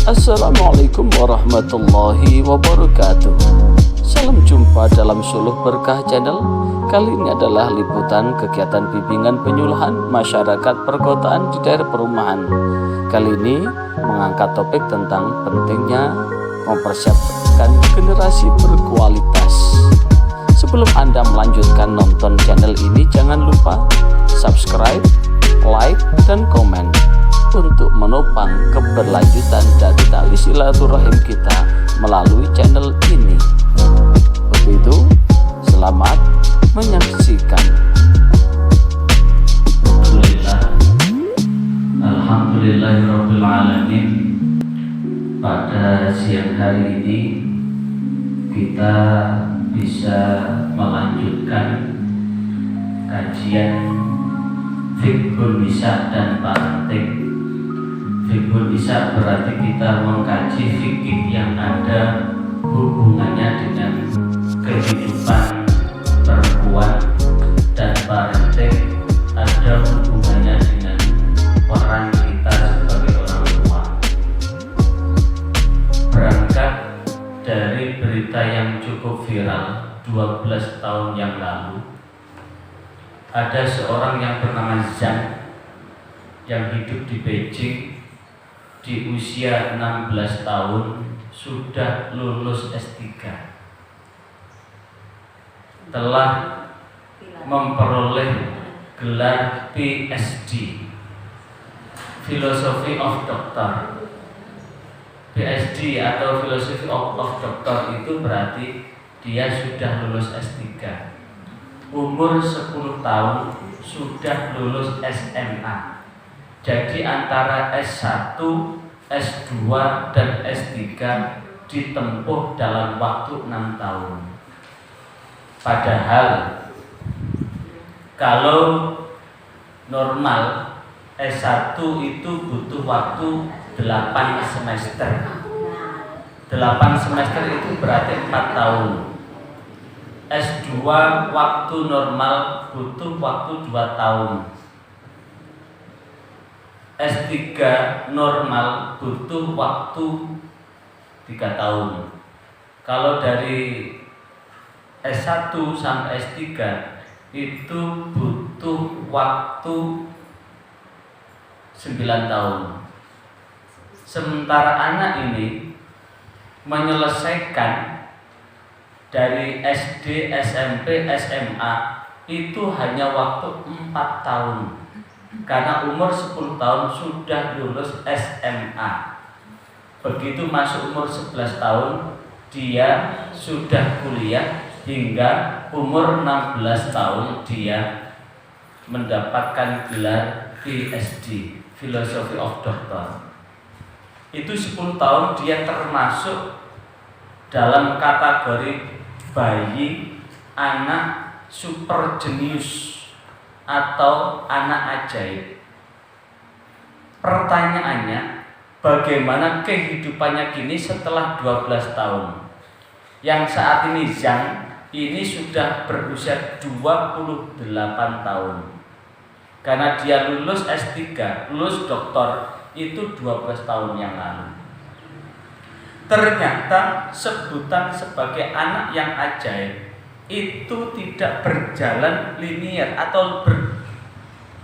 Assalamualaikum warahmatullahi wabarakatuh. Salam jumpa dalam Suluh Berkah Channel. Kali ini adalah liputan kegiatan bimbingan penyuluhan masyarakat perkotaan di daerah perumahan. Kali ini mengangkat topik tentang pentingnya mempersiapkan generasi berkualitas. Sebelum Anda melanjutkan nonton channel ini, jangan lupa subscribe, like, dan komen untuk menopang keberlanjutan dari tali silaturahim kita melalui channel ini. Begitu, selamat menyaksikan. Alhamdulillahirrabbilalamin. Pada siang hari ini kita bisa melanjutkan kajian Fiqhul Nisa dan Parenting. Fiqhul Nisa berarti kita mengkaji fikih yang ada hubungannya dengan kehidupan perempuan, dan parenting ada hubungannya dengan peran kita sebagai orang tua. Berangkat dari berita yang cukup viral 12 tahun yang lalu, ada seorang yang bernama Zhang yang hidup di Beijing. Di usia 16 tahun sudah lulus S3, telah memperoleh gelar PhD, Philosophy of Doctor. PhD atau Philosophy of Doctor itu berarti dia sudah lulus S3. Umur 10 tahun sudah lulus SMA. Jadi antara S1, S2, dan S3 ditempuh dalam waktu 6 tahun. Padahal kalau normal S1 itu butuh waktu 8 semester. 8 semester itu berarti 4 tahun. S2 waktu normal butuh waktu 2 tahun. S3 normal butuh waktu 3 tahun. Kalau dari S1 sampai S3 itu butuh waktu 9 tahun. Sementara anak ini menyelesaikan dari SD, SMP, SMA itu hanya waktu 4 tahun. Karena umur 10 tahun sudah lulus SMA. Begitu masuk umur 11 tahun dia sudah kuliah, hingga umur 16 tahun dia mendapatkan gelar PhD, Philosophy of Doctor. Itu 10 tahun dia termasuk dalam kategori bayi anak super jenius atau anak ajaib. Pertanyaannya, bagaimana kehidupannya kini setelah 12 tahun? Yang saat ini Zhang ini sudah berusia 28 tahun. Karena dia lulus S3, lulus doktor itu 12 tahun yang lalu. Ternyata sebutan sebagai anak yang ajaib itu tidak berjalan linier atau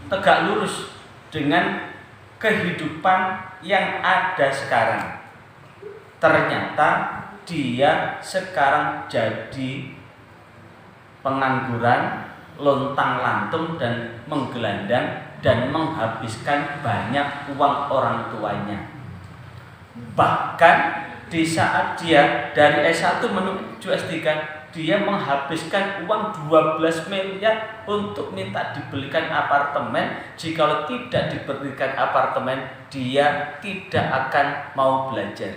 tegak lurus dengan kehidupan yang ada sekarang. Ternyata dia sekarang jadi pengangguran, lontang-lantung dan menggelandang, dan menghabiskan banyak uang orang tuanya. Bahkan di saat dia dari S1 menuju S3, dia menghabiskan uang 12 miliar untuk minta dibelikan apartemen. Jikalau tidak diberikan apartemen, dia tidak akan mau belajar.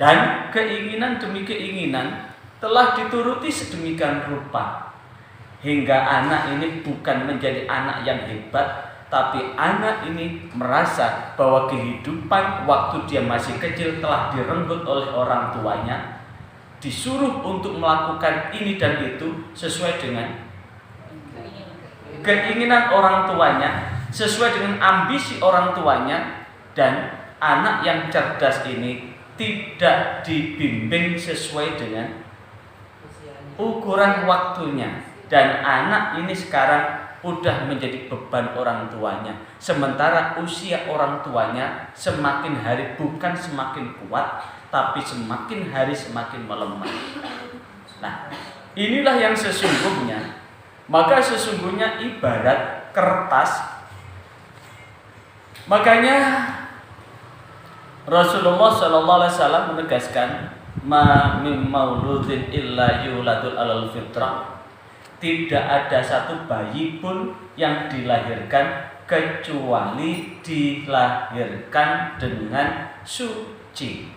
Dan keinginan demi keinginan telah dituruti sedemikian rupa, hingga anak ini bukan menjadi anak yang hebat, tapi anak ini merasa bahwa kehidupan waktu dia masih kecil telah direnggut oleh orang tuanya, disuruh untuk melakukan ini dan itu sesuai dengan keinginan orang tuanya, sesuai dengan ambisi orang tuanya, dan anak yang cerdas ini tidak dibimbing sesuai dengan ukuran waktunya, dan anak ini sekarang udah menjadi beban orang tuanya, sementara usia orang tuanya semakin hari bukan semakin kuat, tapi semakin hari semakin melemah. Nah, inilah yang sesungguhnya. Maka sesungguhnya ibarat kertas. Makanya Rasulullah SAW menegaskan, ma min mauludin illa yuladul alal fitrah. Tidak ada satu bayi pun yang dilahirkan kecuali dilahirkan dengan suci.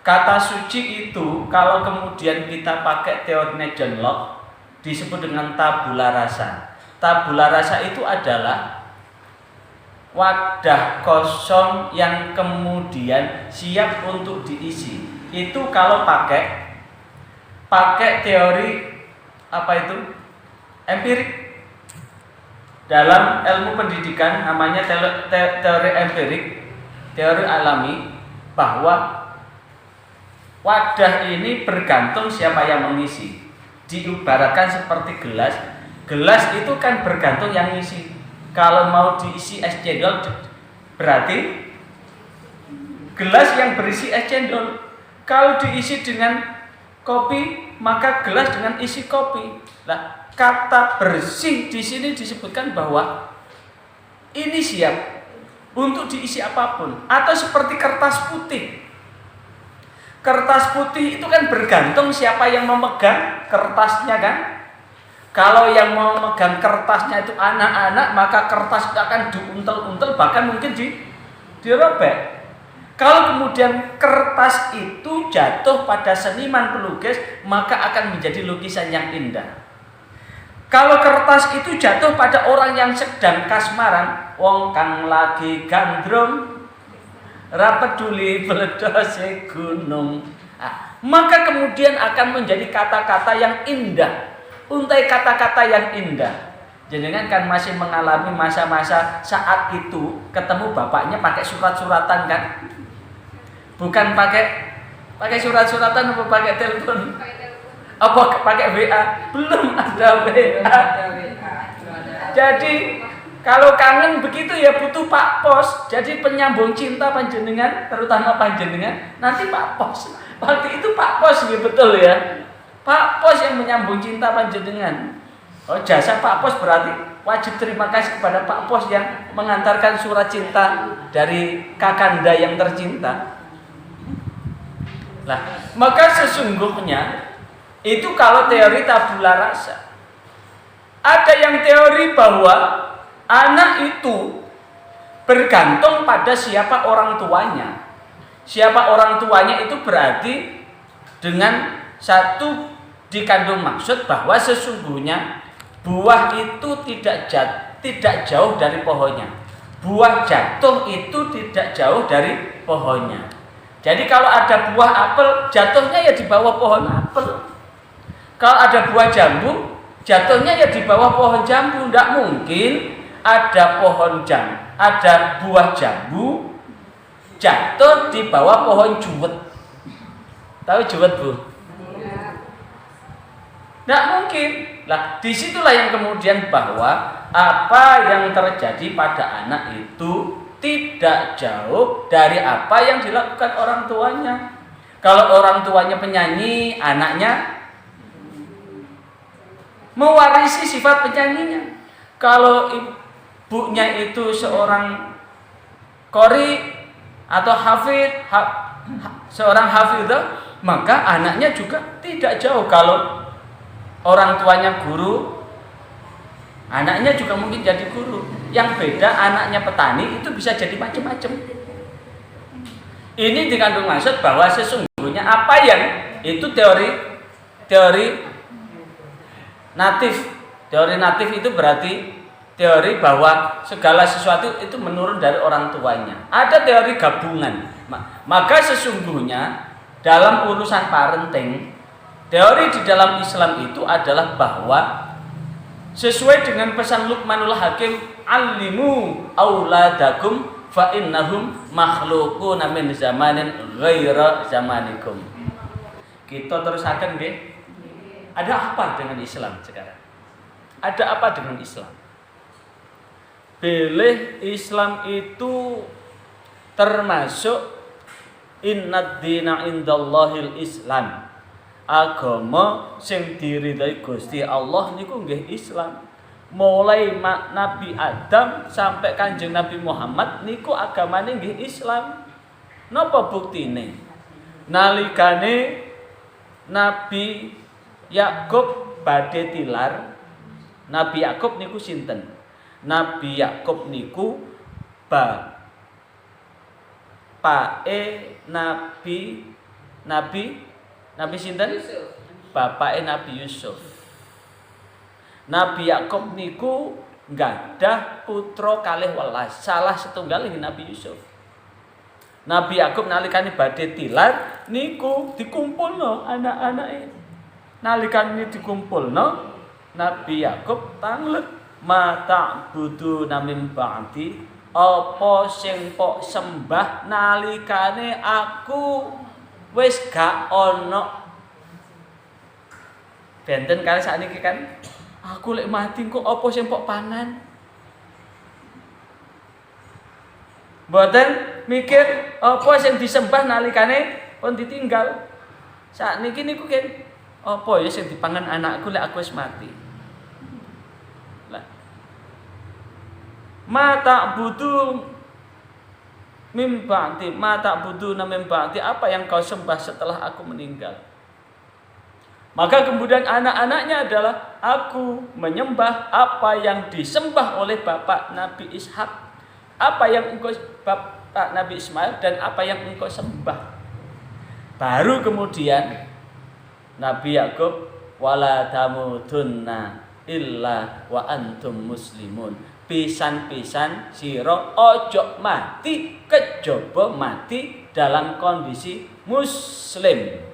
Kata suci itu kalau kemudian kita pakai teorinya John Locke disebut dengan tabula rasa. Tabula rasa itu adalah wadah kosong yang kemudian siap untuk diisi. Itu kalau pakai teori apa itu? Empirik. Dalam ilmu pendidikan namanya teori empirik, teori alami, bahwa wadah ini bergantung siapa yang mengisi. Diibaratkan seperti gelas. Gelas itu kan bergantung yang ngisi. Kalau mau diisi es cendol berarti gelas yang berisi es cendol. Kalau diisi dengan kopi, maka gelas dengan isi kopi. Nah, kata bersih di sini disebutkan bahwa ini siap untuk diisi apapun, atau seperti kertas putih. Kertas putih itu kan bergantung siapa yang memegang kertasnya kan. Kalau yang memegang kertasnya itu anak-anak, maka kertas itu akan diuntel-untel, bahkan mungkin dirobek. Kalau kemudian kertas itu jatuh pada seniman pelukis, maka akan menjadi lukisan yang indah. Kalau kertas itu jatuh pada orang yang sedang kasmaran, wong kang lagi gandrung, ra peduli bledose gunung, maka kemudian akan menjadi kata-kata yang indah. Untai kata-kata yang indah. Jenengan kan masih mengalami masa-masa saat itu ketemu bapaknya pakai surat-suratan kan? Bukan pakai surat-suratan, apa pakai telepon? Apa pakai WA? Belum ada WA. Jadi kalau kangen begitu ya butuh Pak Pos. Jadi penyambung cinta panjenengan, terutama panjenengan, nanti Pak Pos. Waktu itu Pak Pos ya, betul ya. Pak Pos yang menyambung cinta panjenengan. Oh, jasa Pak Pos berarti wajib terima kasih kepada Pak Pos yang mengantarkan surat cinta dari Kakanda yang tercinta. Nah, maka sesungguhnya itu kalau teori tabula rasa. Ada yang teori bahwa anak itu bergantung pada siapa orang tuanya. Siapa orang tuanya itu berarti dengan satu dikandung maksud bahwa sesungguhnya buah itu tidak jauh dari pohonnya. Buah jatuh itu tidak jauh dari pohonnya. Jadi kalau ada buah apel, jatuhnya ya di bawah pohon apel. Kalau ada buah jambu, jatuhnya ya di bawah pohon jambu. Tidak mungkin ada buah jambu jatuh di bawah pohon juwet. Tahu juwet, Bu? Tidak mungkin. Lah, disitulah yang kemudian bahwa apa yang terjadi pada anak itu tidak jauh dari apa yang dilakukan orang tuanya. Kalau orang tuanya penyanyi, anaknya mewarisi sifat penyanyinya. Kalau ibunya itu seorang qori atau seorang hafidhah, maka anaknya juga tidak jauh. Kalau orang tuanya guru, anaknya juga mungkin jadi guru. Yang beda anaknya petani itu bisa jadi macam-macam. Ini dikandung maksud bahwa sesungguhnya apa yang itu teori natif. Teori natif itu berarti teori bahwa segala sesuatu itu menurun dari orang tuanya. Ada teori gabungan. Maka sesungguhnya dalam urusan parenting, teori di dalam Islam itu adalah bahwa sesuai dengan pesan Luqmanul Hakim, "Allimu auladakum fa innahum makhluquna min zamanin ghaira zamanikum. Kita terusaken nggih. Ada apa dengan Islam sekarang? Ada apa dengan Islam? Bilih Islam itu termasuk innad dina indallahil Islam. Agama sing diridhai Gusti Allah niku nggih Islam. Mulai Nabi Adam sampai Kanjeng Nabi Muhammad niku agamane nggih Islam. Napa buktine? Nalikane Nabi Yakub badhe tilar, Nabi Yakub niku sinten? Nabi Yakub niku bapake Nabi sinten? Bapake Nabi Yusuf. Nabi Yakub niku nggadah putra kalih welas, salah setunggal Nabi Yusuf. Nabi Yakub nalikane badhe tilar niku dikumpulno anak-anake. Nalikane dikumpulno Nabi Yakub tanglet mata budu namim ba'di, apa sing pok sembah nalikane aku wis gak ono. Benten kali sakniki kan aku lek mati kok apa sing pok pangan. Mboten mikir apa sing disembah nalikane pun ditinggal. Sakniki niku kan apa ya sing dipangan anakku lek aku wis mati. Lah. Mata butuh mimba'ti, mata butuh mimba'ti, apa yang kau sembah setelah aku meninggal. Maka kemudian anak-anaknya adalah aku menyembah apa yang disembah oleh bapak Nabi Ishak, apa yang engkau bapak Nabi Ismail dan apa yang engkau sembah. Baru kemudian Nabi Yakub wala tamutunna illa wa antum muslimun. Pisan-pisan sira ojo mati kejaba mati dalam kondisi muslim.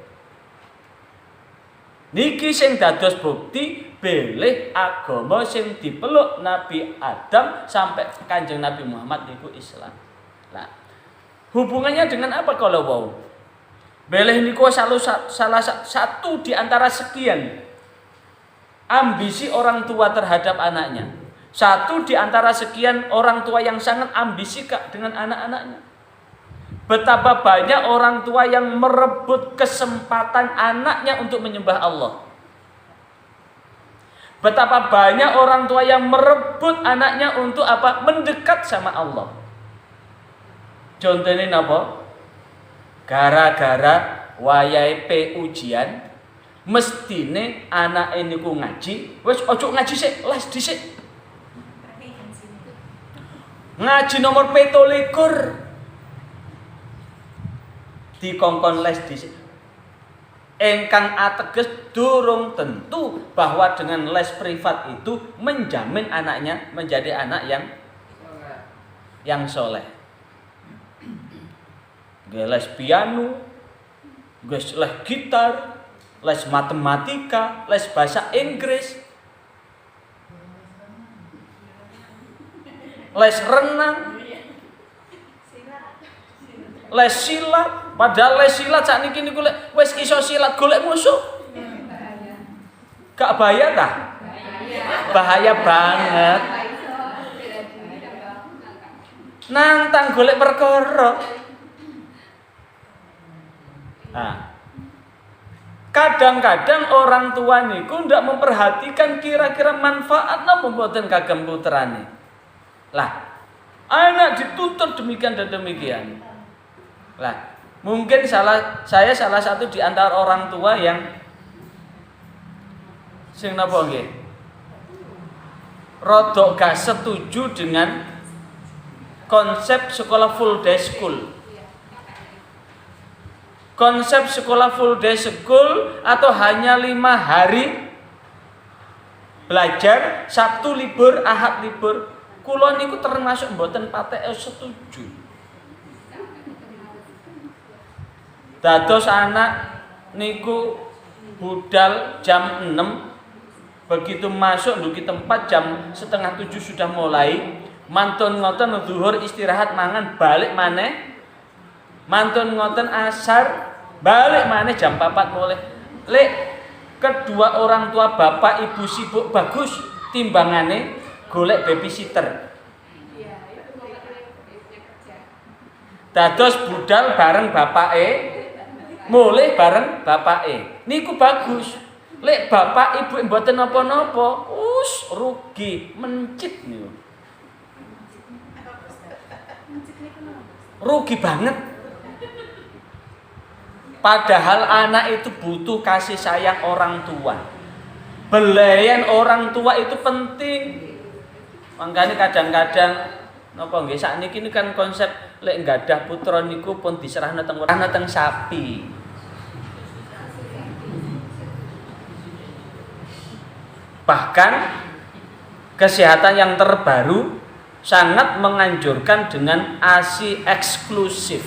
Niki sing dados bukti bilih agama sing dipeluk Nabi Adam sampai Kanjeng Nabi Muhammad niku Islam. Nah, hubungannya dengan apa kalau wau? Bilih niku salah satu di antara sekian ambisi orang tua terhadap anaknya. Satu di antara sekian orang tua yang sangat ambisi dengan anak-anaknya. Betapa banyak orang tua yang merebut kesempatan anaknya untuk menyembah Allah. Betapa banyak orang tua yang merebut anaknya untuk apa? Mendekat sama Allah. Contohnya apa? Gara-gara wayahe ujian, mestine anake niku ngaji, wis ojo ngaji sik, les dhisik. Ngaji nomor 17 dikongkon les dhisik. Engkang ateges durung tentu bahwa dengan les privat itu menjamin anaknya menjadi anak yang soleh. Les piano, les gitar, les matematika, les bahasa Inggris, les renang, les silat. Padahal les silat sakniki niku wis iso silat golek musuh. Gak bahaya ta? Bahaya banget. Nantang golek perkara. Nah, kadang-kadang orang tua niku ndak memperhatikan kira-kira manfaat napa mboten kagem putrane. Lah, anak dituntut demikian dan demikian. Lah, mungkin saya salah satu di antara orang tua yang sing napa nggih? Rodok gak setuju dengan konsep sekolah full day school. Konsep sekolah full day school atau hanya 5 hari belajar, Sabtu libur, Ahad libur. Kula niku termasuk mboten patek setuju. Dados anak niku budal jam 6, begitu masuk nduki tempat jam 6:30 sudah mulai. Mantun ngoten zuhur istirahat mangan balik maneh. Mantun ngoten asar balik maneh jam 4 mulai. Lek kedua orang tua bapak ibu sibuk bagus timbangane golek babysitter. Dados budal bareng bapake, mulih bareng bapake. Niku bagus. Lek bapak ibu mboten napa-napa, rugi mencit niku. Rugi banget. Padahal anak itu butuh kasih sayang orang tua. Belayan orang tua itu penting. Makanya kadang-kadang napa nggih sakniki ini kan konsep lek nggadah putra niku pun diserahna teng sapi. Bahkan kesehatan yang terbaru sangat menganjurkan dengan ASI eksklusif.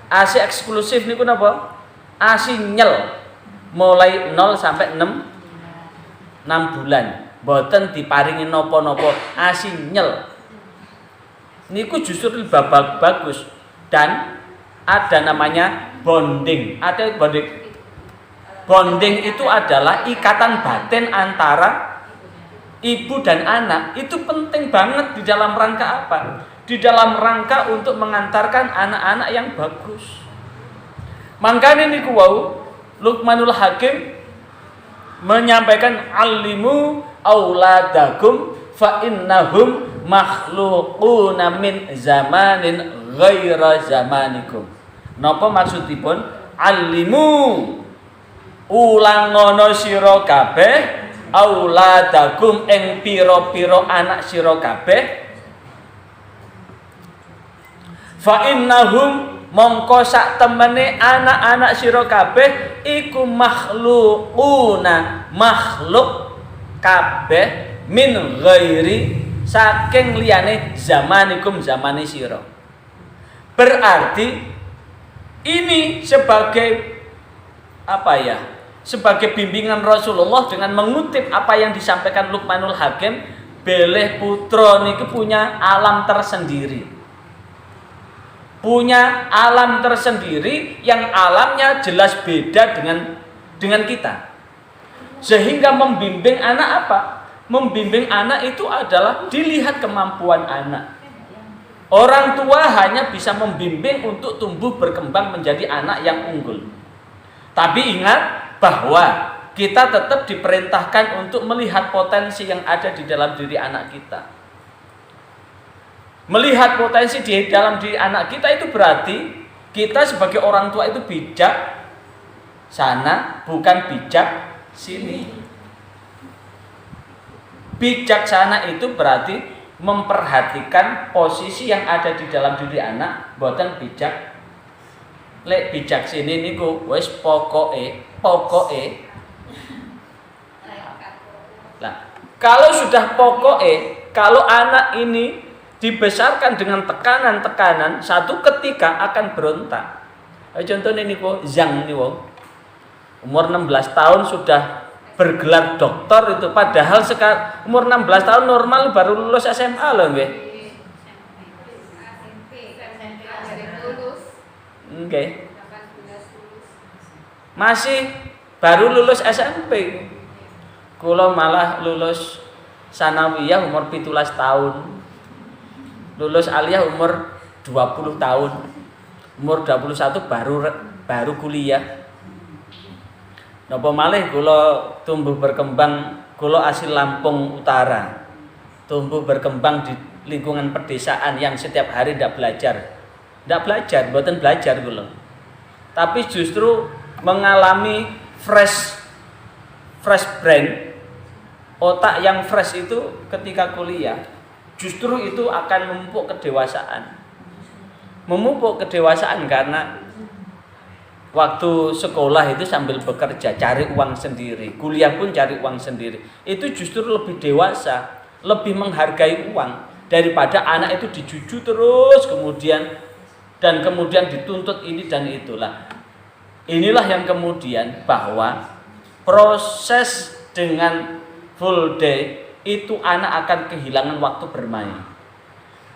ASI eksklusif niku napa? ASI nyel mulai 0 sampai 6 bulan. Mboten diparingi napa-napa, ASI nyel. Niku justru lebih bagus dan ada namanya bonding. Ada bonding. Bonding itu adalah ikatan batin antara ibu dan anak. Itu penting banget di dalam rangka apa? Di dalam rangka untuk mengantarkan anak-anak yang bagus. Makanya niku wau Luqmanul Hakim menyampaikan alimu auladakum fa innahum makhluquna min zamanin ghaira zamanikum. Napa maksudipun? Alimu ulangono sira kabeh auladakum ing pira-pira anak sira kabeh fa innahum mongko sak temene anak-anak sira kabeh iku makhluquna makhluk kabeh min ghairi saking liyane zamanikum zamane sira. Berarti ini sebagai apa ya? Sebagai bimbingan Rasulullah dengan mengutip apa yang disampaikan Luqmanul Hakim, beleh putra niku punya alam tersendiri. Punya alam tersendiri yang alamnya jelas beda dengan kita. Sehingga membimbing anak apa? Membimbing anak itu adalah dilihat kemampuan anak. Orang tua hanya bisa membimbing untuk tumbuh berkembang menjadi anak yang unggul. Tapi ingat bahwa kita tetap diperintahkan untuk melihat potensi yang ada di dalam diri anak kita. Melihat potensi di dalam diri anak kita itu berarti kita sebagai orang tua itu bijak sana, bukan bijak sini. Bijaksana itu berarti memperhatikan posisi yang ada di dalam diri anak, bukan bijak. Lek bijak sini niku wis pokoke. Nah, kalau sudah pokoke, kalau anak ini dibesarkan dengan tekanan-tekanan, satu ketika akan berontak. Contohnya niku Zhang niku umur 16 tahun sudah bergelar doktor itu, padahal sekarang umur 16 tahun normal baru lulus SMA loh nggih. Nggih. Masih baru lulus SMP. Kula malah lulus sanawiyah umur 17 tahun. Lulus aliyah umur 20 tahun. Umur 21 baru kuliah. Napa malih kula tumbuh berkembang, kula asli Lampung Utara. Tumbuh berkembang di lingkungan pedesaan yang setiap hari ndak belajar. Ndak belajar, mboten belajar kula. Tapi justru mengalami fresh brain. Otak yang fresh itu ketika kuliah justru itu akan memupuk kedewasaan. Memupuk kedewasaan karena waktu sekolah itu sambil bekerja, cari uang sendiri. Kuliah pun cari uang sendiri. Itu justru lebih dewasa, lebih menghargai uang daripada anak itu dijuju terus kemudian dituntut ini dan itulah. Inilah yang kemudian bahwa proses dengan full day itu anak akan kehilangan waktu bermain.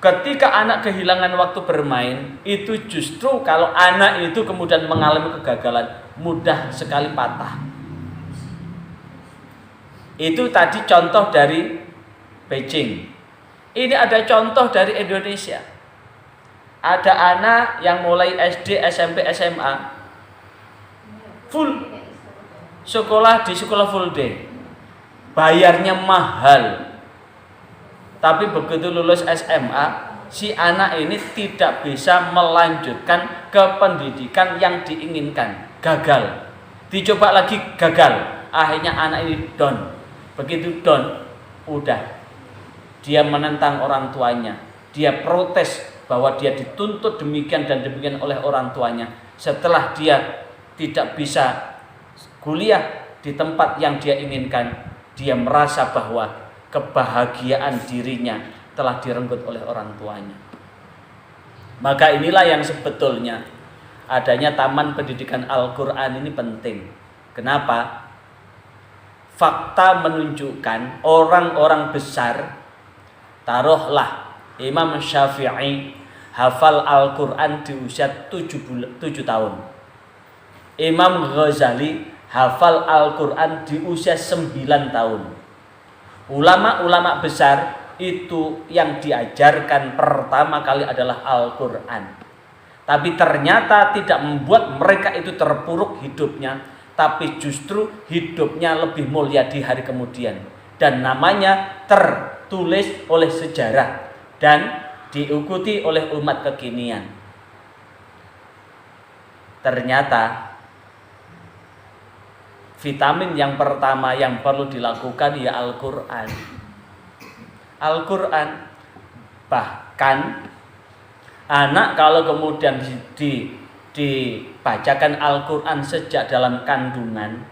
Ketika anak kehilangan waktu bermain, itu justru kalau anak itu kemudian mengalami kegagalan, mudah sekali patah. Itu tadi contoh dari Beijing. Ini ada contoh dari Indonesia. Ada anak yang mulai SD, SMP, SMA full sekolah di sekolah full day. Bayarnya mahal. Tapi begitu lulus SMA, si anak ini tidak bisa melanjutkan ke pendidikan yang diinginkan. Gagal. Dicoba lagi, gagal. Akhirnya anak ini down. Begitu down, udah. Dia menentang orang tuanya. Dia protes bahwa dia dituntut demikian dan demikian oleh orang tuanya. Setelah dia tidak bisa kuliah di tempat yang dia inginkan, dia merasa bahwa kebahagiaan dirinya telah direnggut oleh orang tuanya. Maka inilah yang sebetulnya adanya Taman Pendidikan Al-Quran ini penting. Kenapa? Fakta menunjukkan orang-orang besar, taruhlah Imam Syafi'i hafal Al-Quran di usia 7 tahun. Imam Ghazali hafal Al-Quran di usia 9 tahun. Ulama-ulama besar itu yang diajarkan pertama kali adalah Al-Quran. Tapi ternyata tidak membuat mereka itu terpuruk hidupnya, tapi justru hidupnya lebih mulia di hari kemudian. Dan namanya tertulis oleh sejarah dan diikuti oleh umat kekinian. Ternyata vitamin yang pertama yang perlu dilakukan ya Al-Quran. Al-Quran. Bahkan anak kalau kemudian dibacakan Al-Quran sejak dalam kandungan,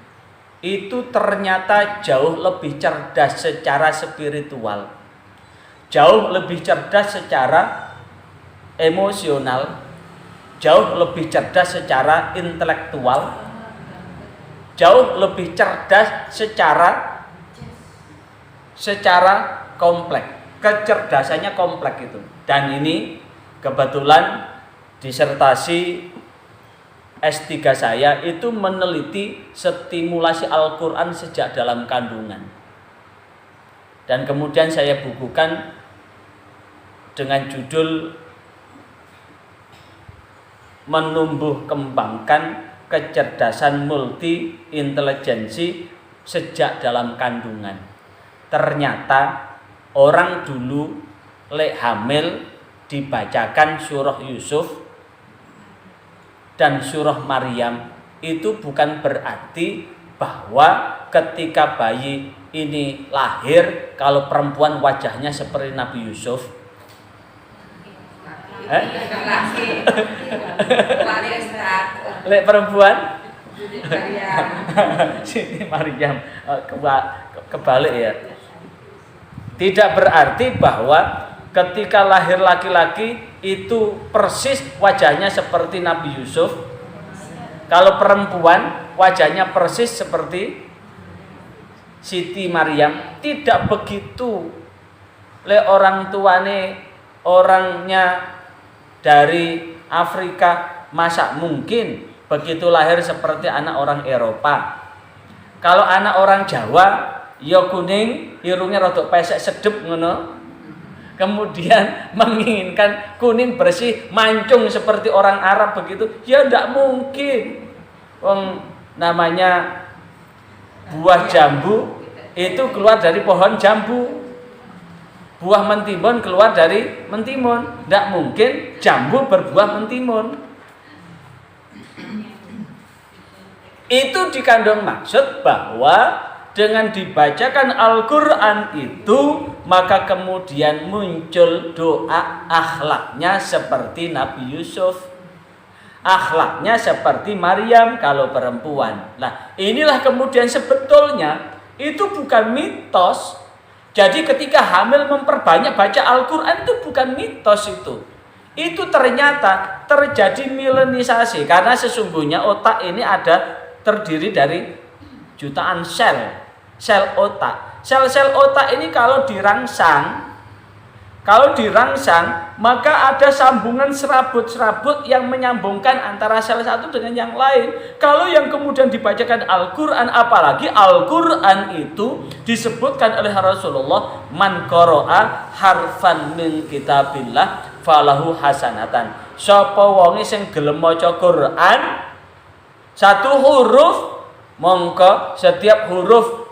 itu ternyata jauh lebih cerdas secara spiritual, jauh lebih cerdas secara emosional, jauh lebih cerdas secara intelektual, jauh lebih cerdas secara kompleks. Kecerdasannya kompleks itu. Dan ini kebetulan disertasi S3 saya itu meneliti stimulasi Al-Quran sejak dalam kandungan. Dan kemudian saya bukukan dengan judul Menumbuh Kembangkan Kecerdasan Multi Intelijensi Sejak Dalam Kandungan. Ternyata orang dulu lek hamil dibacakan surah Yusuf dan surah Maryam, itu bukan berarti bahwa ketika bayi ini lahir, kalau perempuan wajahnya seperti Nabi Yusuf. Lek perempuan sini Maryam, kebalik ya. Tidak berarti bahwa ketika lahir laki-laki itu persis wajahnya seperti Nabi Yusuf. Kalau perempuan wajahnya persis seperti Siti Maryam. Tidak begitu. Le orang tuane orangnya dari Afrika, masa mungkin begitu lahir seperti anak orang Eropa. Kalau anak orang Jawa, ya kuning, irungnya rodok pesek sedep ngono. Kemudian menginginkan kuning bersih mancung seperti orang Arab begitu, ya tidak mungkin. Namanya buah jambu itu keluar dari pohon jambu, buah mentimun keluar dari mentimun. Tidak mungkin jambu berbuah mentimun. Itu dikandung maksud bahwa dengan dibacakan Al-Quran itu, maka kemudian muncul doa akhlaknya seperti Nabi Yusuf, akhlaknya seperti Maryam kalau perempuan. Nah, inilah kemudian sebetulnya itu bukan mitos. Jadi ketika hamil memperbanyak baca Al-Quran itu bukan mitos itu. Itu ternyata terjadi milenisasi, karena sesungguhnya otak ini terdiri dari jutaan sel otak. Sel-sel otak ini kalau dirangsang, maka ada sambungan serabut-serabut yang menyambungkan antara sel satu dengan yang lain. Kalau yang kemudian dibacakan Al-Quran, apalagi Al-Quran itu disebutkan oleh Rasulullah, man qara'a harfan min kitabillah falahu hasanatan. Sapa wonge sing gelem maca Quran satu huruf, mongko setiap huruf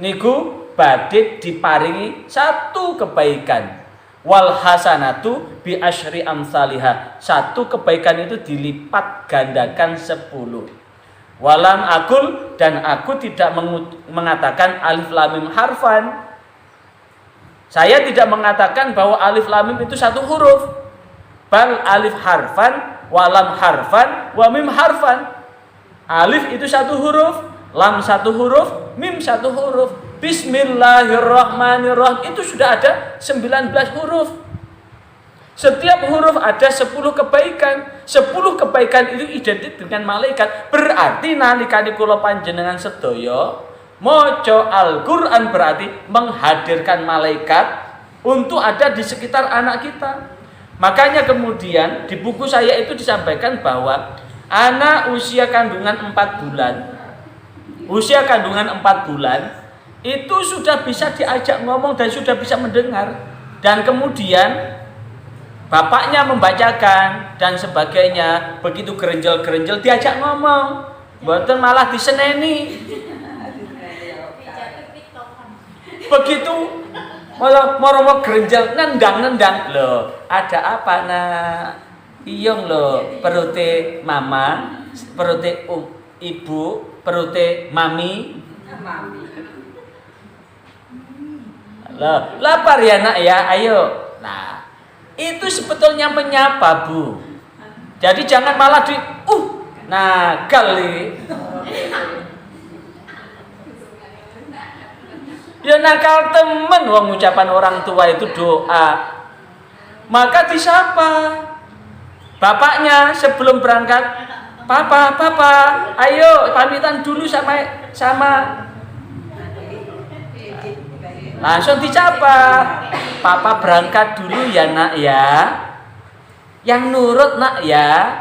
niku badhe diparingi satu kebaikan. Wal hasanatu bi asyri amsalihha. Satu kebaikan itu dilipat gandakan 10. Walam akul, dan aku tidak mengatakan alif lam mim harfan. Saya tidak mengatakan bahwa alif lam mim itu satu huruf. Bal alif harfan, walam harfan, wa mim harfan. Alif itu satu huruf, lam satu huruf, mim satu huruf. Bismillahirrahmanirrahim itu sudah ada 19 huruf. Setiap huruf ada 10 kebaikan. 10 kebaikan itu identik dengan malaikat. Berarti nalikane kula panjenengan sedaya maca Al-Qur'an berarti menghadirkan malaikat untuk ada di sekitar anak kita. Makanya kemudian di buku saya itu disampaikan bahwa anak usia kandungan 4 bulan. Usia kandungan 4 bulan itu sudah bisa diajak ngomong dan sudah bisa mendengar, dan kemudian bapaknya membacakan dan sebagainya, begitu gerenjel-gerenjel diajak ngomong, mboten malah diseneni. Begitu mau gerenjel nendang-nendang, loh ada apa nak? Iyong loh perute mama, perute ibu, perute mami. Lapar ya nak ya, ayo. Nah, itu sebetulnya menyapa, Bu. Jadi jangan malah nah kali. Ya nakal temen wong ucapan orang tua itu doa. Maka disapa bapaknya sebelum berangkat. Papa, ayo pamitan dulu sama langsung dicapa. Papa berangkat dulu ya nak ya. Yang nurut nak ya.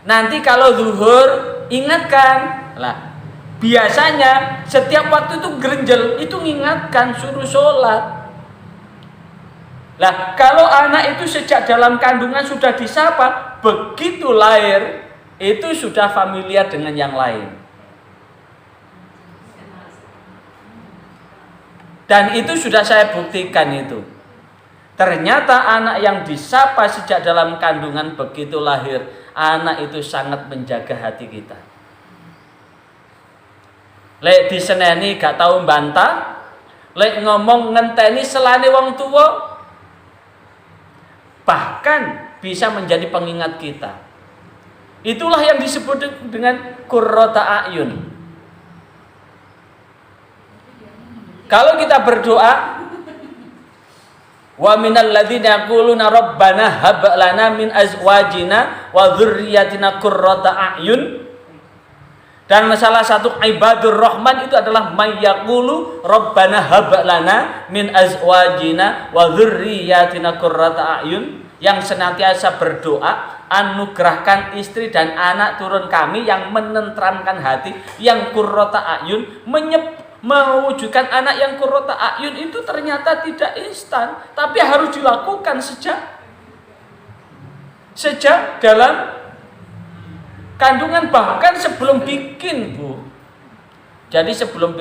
Nanti kalau zuhur ingatkan. Lah, biasanya setiap waktu itu gerenjel itu mengingatkan suruh sholat. Lah, kalau anak itu sejak dalam kandungan sudah disapa, begitu lahir itu sudah familiar dengan yang lain. Dan itu sudah saya buktikan itu. Ternyata anak yang disapa sejak dalam kandungan begitu lahir, anak itu sangat menjaga hati kita. Lek diseneni gak tahu bantah, lek ngomong ngenteni selane wong tua, bahkan bisa menjadi pengingat kita. Itulah yang disebut dengan qurrata a'yun. Kalau kita berdoa, wa minal ladzina yaquluna rabbana hab lana min azwajina wa dzurriyyatina qurrata a'yun. Dan salah satu ibadur rahman itu adalah may yaqulu rabbana hab lana min azwajina wa dzurriyyatina qurrata a'yun, yang senantiasa berdoa, anugerahkan istri dan anak turun kami yang menenteramkan hati, yang qurrata a'yun, mewujudkan anak yang qurrata a'yun itu ternyata tidak instan, tapi harus dilakukan sejak dalam kandungan, bahkan sebelum bikin, Bu. Jadi sebelum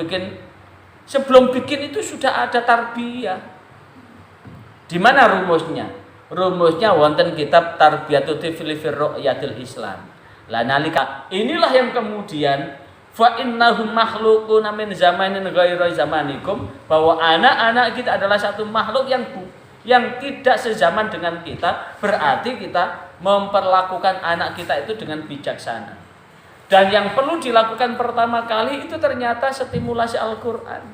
bikin itu sudah ada tarbiyah. Di mana rumusnya? Rumusnya wonten kitab Tarbiyatul Tifli fi Ru'yatil Islam. Lah nalika inilah yang kemudian fa innahum makhluquna min zamanin ghairi zamanikum, bahwa anak-anak kita adalah satu makhluk yang tidak sezaman dengan kita. Berarti kita memperlakukan anak kita itu dengan bijaksana. Dan yang perlu dilakukan pertama kali itu ternyata stimulasi Al-Qur'an.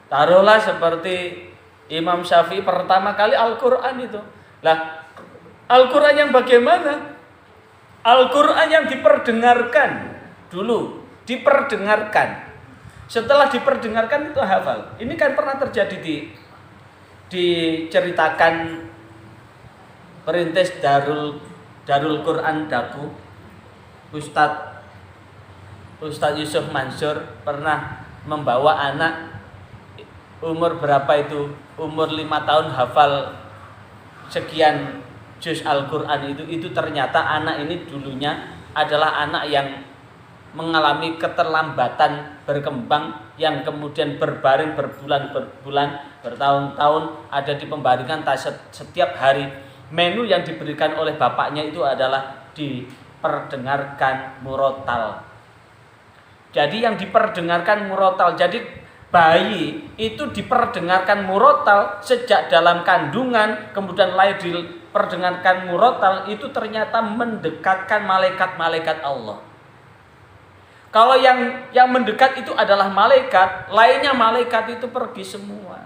Taruhlah seperti Imam Syafi'i pertama kali Al-Qur'an itu. Lah, Al-Qur'an yang bagaimana? Al-Qur'an yang diperdengarkan dulu, diperdengarkan. Setelah diperdengarkan itu hafal. Ini kan pernah terjadi diceritakan perintis Darul Quran Daku, Ustadz Yusuf Mansur pernah membawa anak umur berapa itu, umur 5 tahun hafal sekian juz Al-Quran itu ternyata anak ini dulunya adalah anak yang mengalami keterlambatan berkembang yang kemudian berbaring berbulan-bulan, bertahun-tahun ada di pembaringan. Setiap hari menu yang diberikan oleh bapaknya itu adalah diperdengarkan murotal. Jadi yang diperdengarkan murotal, jadi bayi itu diperdengarkan murotal sejak dalam kandungan, kemudian lahir diperdengarkan murotal, itu ternyata mendekatkan malaikat-malaikat Allah. Kalau yang mendekat itu adalah malaikat, lainnya malaikat itu pergi semua.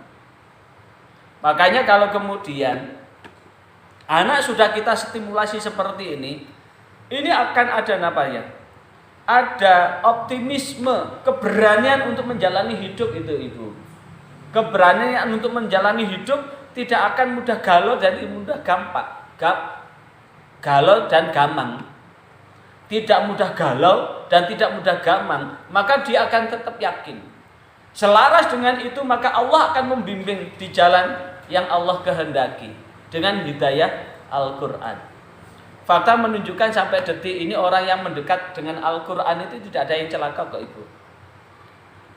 Makanya kalau kemudian anak sudah kita stimulasi seperti ini akan ada namanya, ada optimisme, keberanian untuk menjalani hidup itu ibu. Keberanian untuk menjalani hidup tidak akan mudah galau dan mudah galau dan gamang. Tidak mudah galau dan tidak mudah gamang, maka dia akan tetap yakin. Selaras dengan itu maka Allah akan membimbing di jalan yang Allah kehendaki dengan hidayah Al-Quran. Fakta menunjukkan sampai detik ini orang yang mendekat dengan Al-Quran itu tidak ada yang celaka kok ibu.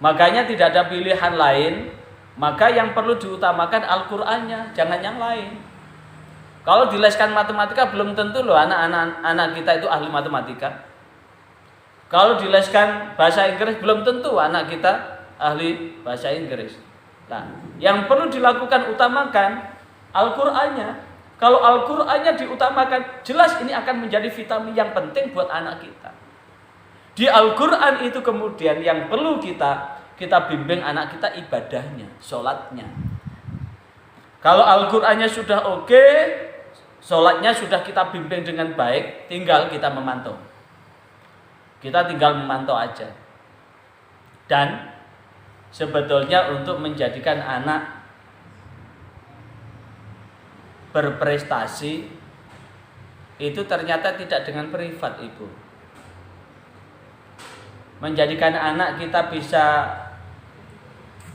Makanya tidak ada pilihan lain, maka yang perlu diutamakan Al-Qurannya, jangan yang lain. Kalau dileskan matematika belum tentu loh anak kita itu ahli matematika. Kalau dileskan bahasa Inggris belum tentu anak kita ahli bahasa Inggris. Nah, yang perlu dilakukan utamakan Al-Qurannya. Kalau Al-Qurannya diutamakan, jelas ini akan menjadi vitamin yang penting buat anak kita. Di Al-Quran itu kemudian yang perlu kita bimbing anak kita ibadahnya, sholatnya. Kalau Al-Qurannya sudah oke, sholatnya sudah kita bimbing dengan baik, tinggal kita memantau. Kita tinggal memantau aja. Dan sebetulnya untuk menjadikan anak berprestasi itu ternyata tidak dengan privat ibu. Menjadikan anak kita bisa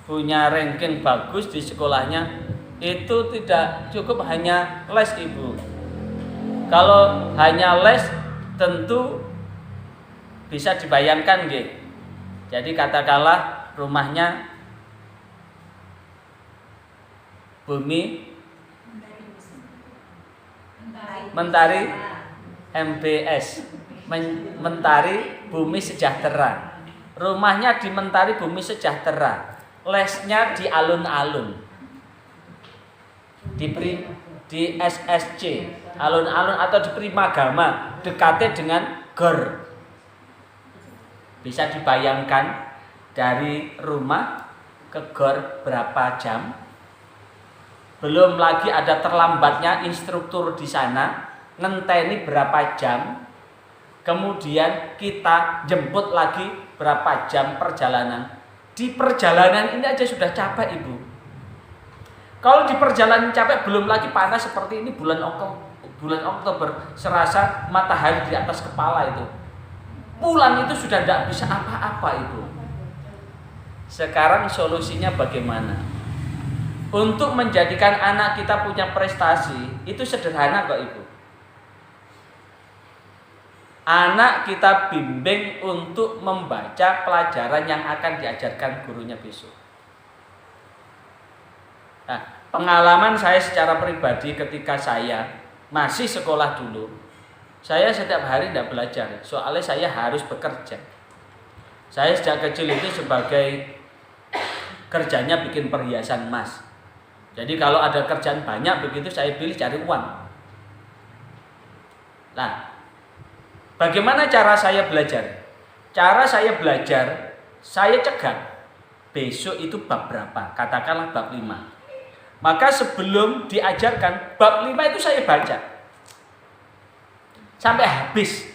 punya ranking bagus di sekolahnya itu tidak cukup hanya les ibu. Kalau hanya les tentu bisa dibayangkan gitu. Jadi katakanlah rumahnya Bumi Mentari MBS, Mentari Bumi Sejahtera. Rumahnya di Mentari Bumi Sejahtera, lesnya di alun-alun, di SSC alun-alun atau di Primagama, dekatnya dengan GOR. Bisa dibayangkan dari rumah ke GOR berapa jam? Belum lagi ada terlambatnya instruktur di sana, ngenteni berapa jam, kemudian kita jemput lagi berapa jam perjalanan. Di perjalanan ini aja sudah capek ibu. Kalau di perjalanan capek, belum lagi panas seperti ini bulan Oktober, serasa matahari di atas kepala itu. Pulang itu sudah tidak bisa apa-apa ibu. Sekarang solusinya bagaimana? Untuk menjadikan anak kita punya prestasi itu sederhana kok ibu. Anak kita bimbing untuk membaca pelajaran yang akan diajarkan gurunya besok. Nah, pengalaman saya secara pribadi ketika saya masih sekolah dulu, saya setiap hari tidak belajar, soalnya saya harus bekerja. Saya sejak kecil itu sebagai kerjanya bikin perhiasan emas. Jadi kalau ada kerjaan banyak begitu saya pilih cari uang. Nah, bagaimana cara saya belajar? Cara saya belajar, saya cegat besok itu bab berapa, katakanlah bab 5. Maka sebelum diajarkan bab 5 itu saya baca sampai habis.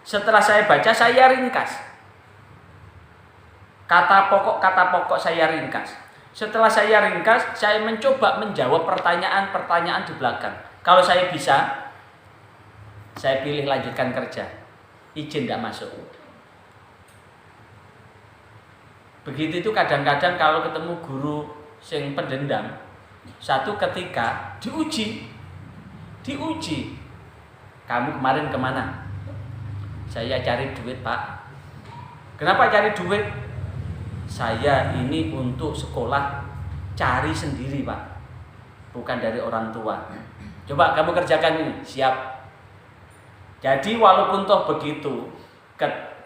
Setelah saya baca saya ringkas. Kata pokok saya ringkas. Setelah saya ringkas, saya mencoba menjawab pertanyaan-pertanyaan di belakang. Kalau saya bisa, saya pilih lanjutkan kerja. Izin tidak masuk. Begitu itu kadang-kadang kalau ketemu guru sing pendendam, satu ketika diuji. Kamu kemarin kemana? Saya cari duit, Pak. Kenapa cari duit? Saya ini untuk sekolah cari sendiri, Pak. Bukan dari orang tua. Coba kamu kerjakan ini. Siap. Jadi walaupun toh begitu,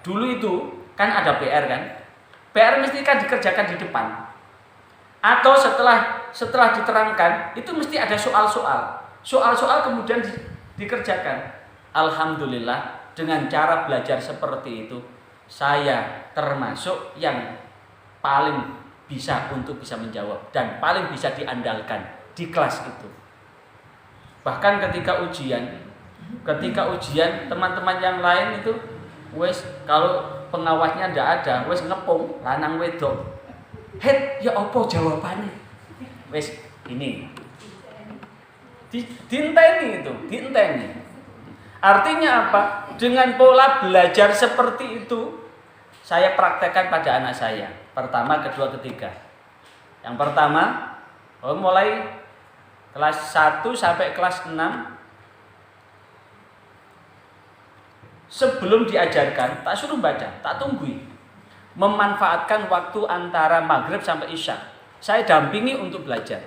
dulu itu kan ada PR kan? PR mesti kan dikerjakan di depan. Atau setelah diterangkan, itu mesti ada soal-soal. Soal-soal kemudian dikerjakan. Alhamdulillah dengan cara belajar seperti itu, saya termasuk yang paling bisa untuk bisa menjawab dan paling bisa diandalkan di kelas itu. Bahkan ketika ujian teman-teman yang lain itu wes kalau pengawasnya ndak ada, wes ngepung lanang wedok. Ya apa jawabannya? Wes ini. Diinteni. Artinya apa? Dengan pola belajar seperti itu, saya praktekkan pada anak saya. Pertama, kedua, ketiga. Yang pertama, mulai kelas 1 sampai kelas 6, sebelum diajarkan, tak suruh baca, tak tunggui. Memanfaatkan waktu antara maghrib sampai isya. Saya dampingi untuk belajar.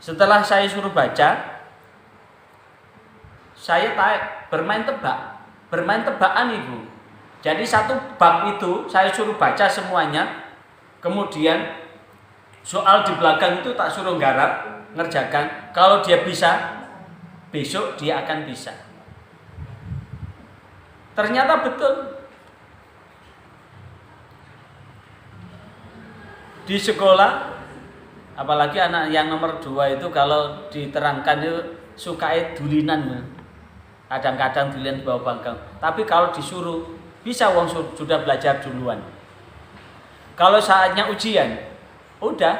Setelah saya suruh baca, saya bermain tebakan Ibu. Jadi satu bab itu saya suruh baca semuanya, kemudian soal di belakang itu tak suruh garap, ngerjakan. Kalau dia bisa, besok dia akan bisa. Ternyata betul. Di sekolah, apalagi anak yang nomor 2 itu kalau diterangkan itu suka dulinan. Kadang-kadang dulinan di bawah bangkang. Tapi kalau disuruh, bisa wong sudah belajar duluan. Kalau saatnya ujian, udah.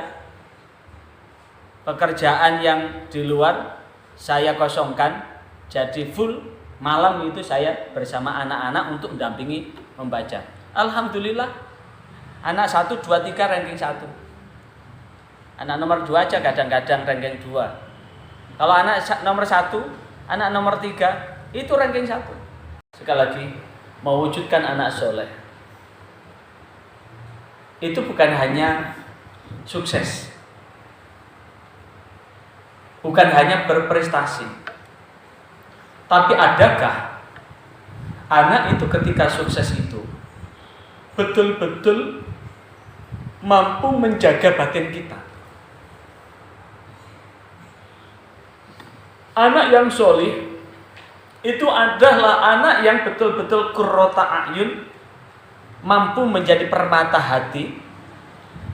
Pekerjaan yang di luar saya kosongkan, jadi full malam itu saya bersama anak-anak untuk mendampingi membaca. Alhamdulillah. Anak 1, 2, 3 ranking 1. Anak nomor 2 aja kadang-kadang ranking 2. Kalau anak nomor 1, anak nomor 3 itu ranking 1. Sekali lagi, mewujudkan anak soleh itu bukan hanya sukses, bukan hanya berprestasi, tapi adakah anak itu ketika sukses itu betul-betul mampu menjaga batin kita. Anak yang solih itu adalah anak yang betul-betul qurrata a'yun, mampu menjadi permata hati,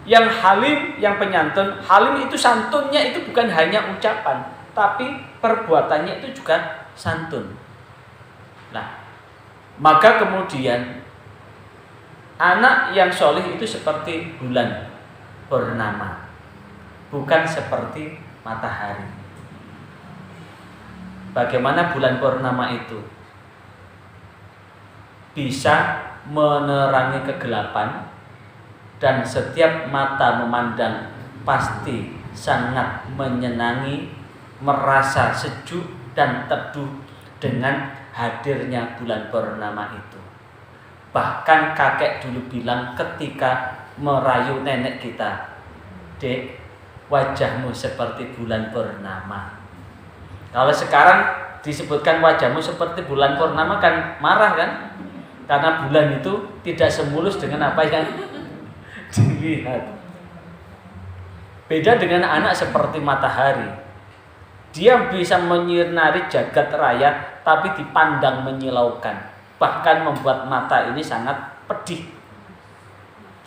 yang halim, yang penyantun. Halim itu santunnya itu bukan hanya ucapan, tapi perbuatannya itu juga santun. Nah, maka kemudian anak yang solih itu seperti bulan purnama, bukan seperti matahari. Bagaimana bulan purnama itu bisa menerangi kegelapan, dan setiap mata memandang pasti sangat menyenangi, merasa sejuk dan teduh dengan hadirnya bulan purnama itu. Bahkan kakek dulu bilang ketika merayu nenek kita, "Dek, wajahmu seperti bulan purnama." Kalau sekarang disebutkan wajahmu seperti bulan purnama kan marah kan? Karena bulan itu tidak semulus dengan apa yang dilihat. Beda dengan anak seperti matahari. Dia bisa menyinari jagat raya tapi dipandang menyilaukan. Bahkan membuat mata ini sangat pedih.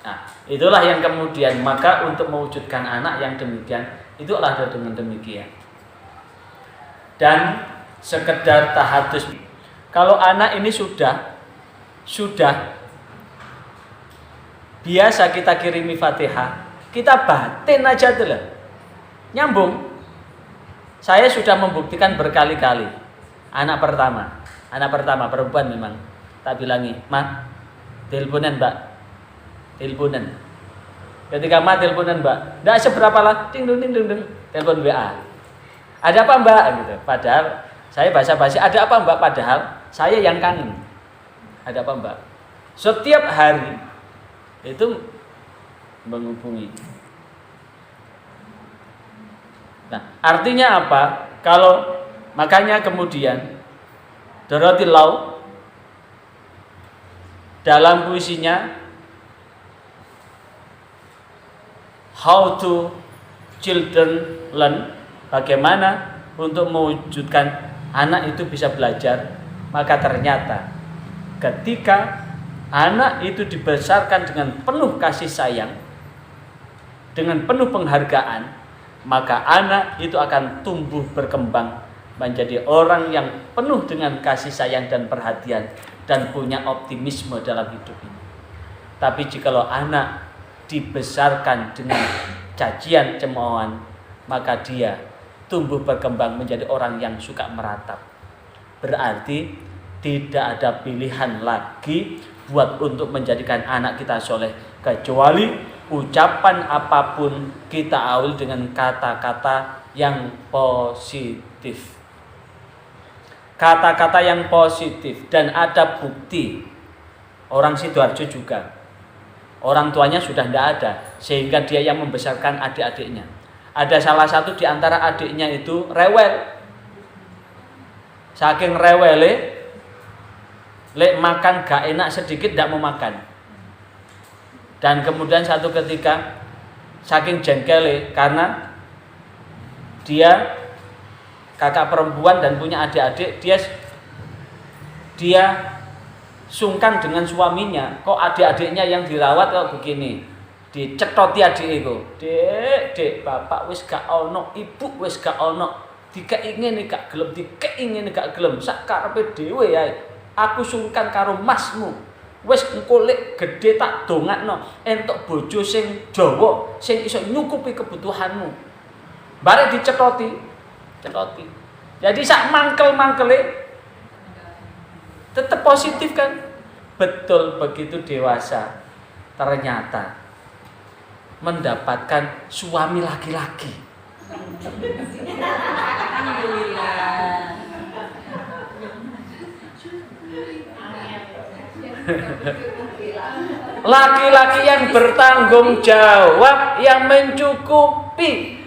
Nah, itulah yang kemudian maka untuk mewujudkan anak yang demikian, itulah dengan demikian. Dan sekedar tahadus, kalau anak ini sudah biasa kita kirimi Fatihah, kita batin aja tuh lah. Nyambung. Saya sudah membuktikan berkali-kali. Anak pertama perempuan memang. Tak bilangi, "Ma, teleponan, Mbak." Teleponan. Ketika Ma teleponan, Mbak, enggak seberapa lah, ding ding ding ding, telepon WA. "Ada apa, Mbak?" gitu. Padahal saya basa-basi, "Ada apa, Mbak?" Padahal saya yang kangen. "Ada apa, Mbak?" Setiap hari itu menghubungi. Nah, artinya apa? Kalau makanya kemudian Dorothy Law dalam puisinya How to Children Learn, bagaimana untuk mewujudkan anak itu bisa belajar, maka ternyata ketika anak itu dibesarkan dengan penuh kasih sayang, dengan penuh penghargaan, maka anak itu akan tumbuh berkembang menjadi orang yang penuh dengan kasih sayang dan perhatian dan punya optimisme dalam hidup ini. Tapi jikalau anak dibesarkan dengan cacian cemoohan, maka dia tumbuh berkembang menjadi orang yang suka meratap. Berarti tidak ada pilihan lagi buat untuk menjadikan anak kita soleh, kecuali ucapan apapun kita awali dengan kata-kata yang positif. Kata-kata yang positif, dan ada bukti. Orang Sidoarjo juga, orang tuanya sudah tidak ada, sehingga dia yang membesarkan adik-adiknya. Ada salah satu di antara adiknya itu rewel. Saking rewele, lek makan gak enak sedikit tidak mau makan. Dan kemudian satu ketika saking jengkele karena dia kakak perempuan dan punya adik-adik, dia sungkan dengan suaminya. Kok adik-adiknya yang dirawat kok begini? Dicetoti adik itu. Dek, bapak wis gak ono, ibu wis gak ono. Dikek ngene gak gelem, dikek ngene gak gelem. Sak karepe dhewe ya. Aku sungkan karo masmu. Wis engko lek gedhe tak dongakno entuk bojo sing Jawa sing iso nyukupi kebutuhanmu. Bareng dicetoti. Jadi sak mangkel-mangkele tetap positif kan? Betul, begitu dewasa ternyata mendapatkan suami laki-laki. Laki-laki yang bertanggung jawab, yang mencukupi.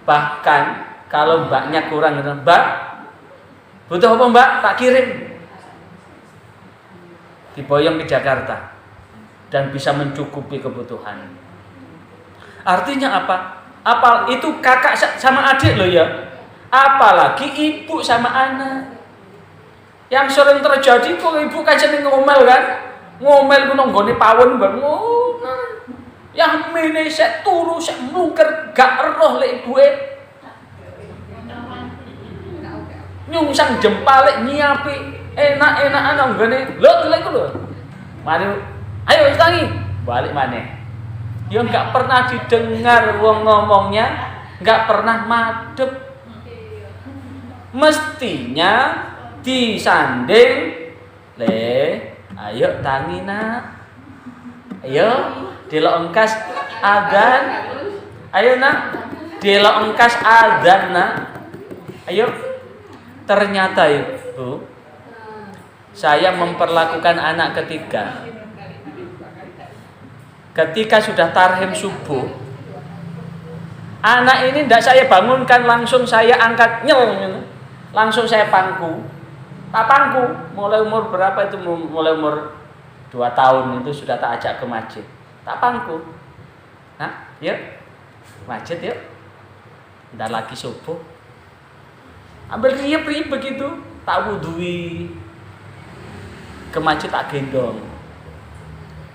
Bahkan kalau mbaknya kurang, "Mbak, butuh apa, Mbak? Tak kirim." Diboyong ke Jakarta dan bisa mencukupi kebutuhan. Artinya apa? Itu kakak sama adik loh ya. Apalagi ibu sama anak. Yang sering terjadi kok ibu kan jeneng ngomel kan? Ngomel ku nang nggone pawon bangun. Yang mene sek turu sek mlungker gak eroh lek ibuke. Nyungsang jempale nyiapi enak-enakan nang nggone. Lho lek ku lho. Mari ayo wis tangi, balik maneh. Ya enggak pernah didengar wong ngomongnya, enggak pernah madhep. Mestinya disanding, "Le, ayo tangi nak. Ayo delok engkas adzan. Ayo nak, delok engkas adzan nak. Ayo." Ternyata itu saya memperlakukan anak ketiga. Ketika sudah tarhim subuh, anak ini tidak saya bangunkan, langsung saya angkat langsung saya pangku. Tak pangku, mulai umur berapa itu? Mulai umur 2 tahun itu sudah tak ajak ke masjid. Tak pangku. Nah, yuk masjid yuk. Ntar lagi subuh. Ambil riep begitu, tak wudhui. Ke masjid tak gendong.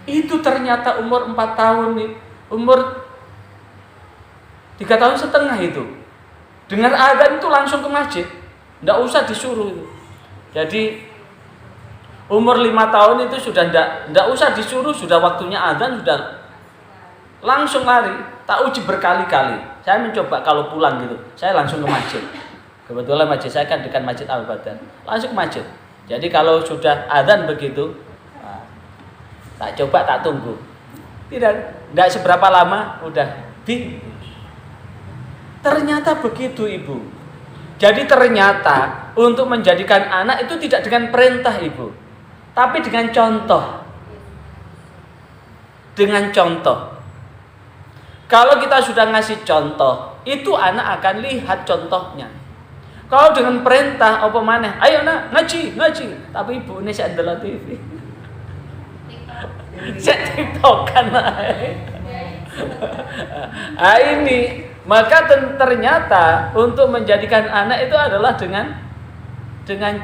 Itu ternyata umur 4 tahun nih, umur 3 tahun setengah itu. Dengar adzan itu langsung ke masjid. Nggak usah disuruh itu. Jadi Umur 5 tahun itu sudah ndak usah disuruh, sudah waktunya azan sudah langsung lari. Tak uji berkali-kali. Saya mencoba kalau pulang gitu, saya langsung ke masjid. Kebetulan masjid saya kan dekat Masjid Al-Badar. Langsung ke masjid. Jadi kalau sudah azan begitu, tak coba, tak tunggu. Tidak seberapa lama udah ternyata begitu, Ibu. Jadi ternyata untuk menjadikan anak itu tidak dengan perintah, Ibu, tapi dengan contoh. Dengan contoh. Kalau kita sudah ngasih contoh, itu anak akan lihat contohnya. Kalau dengan perintah apa maneh, ayo nak ngaji. Tapi ibu ini saya adalah TV. Saya tiktokan ini. Maka ternyata untuk menjadikan anak itu adalah dengan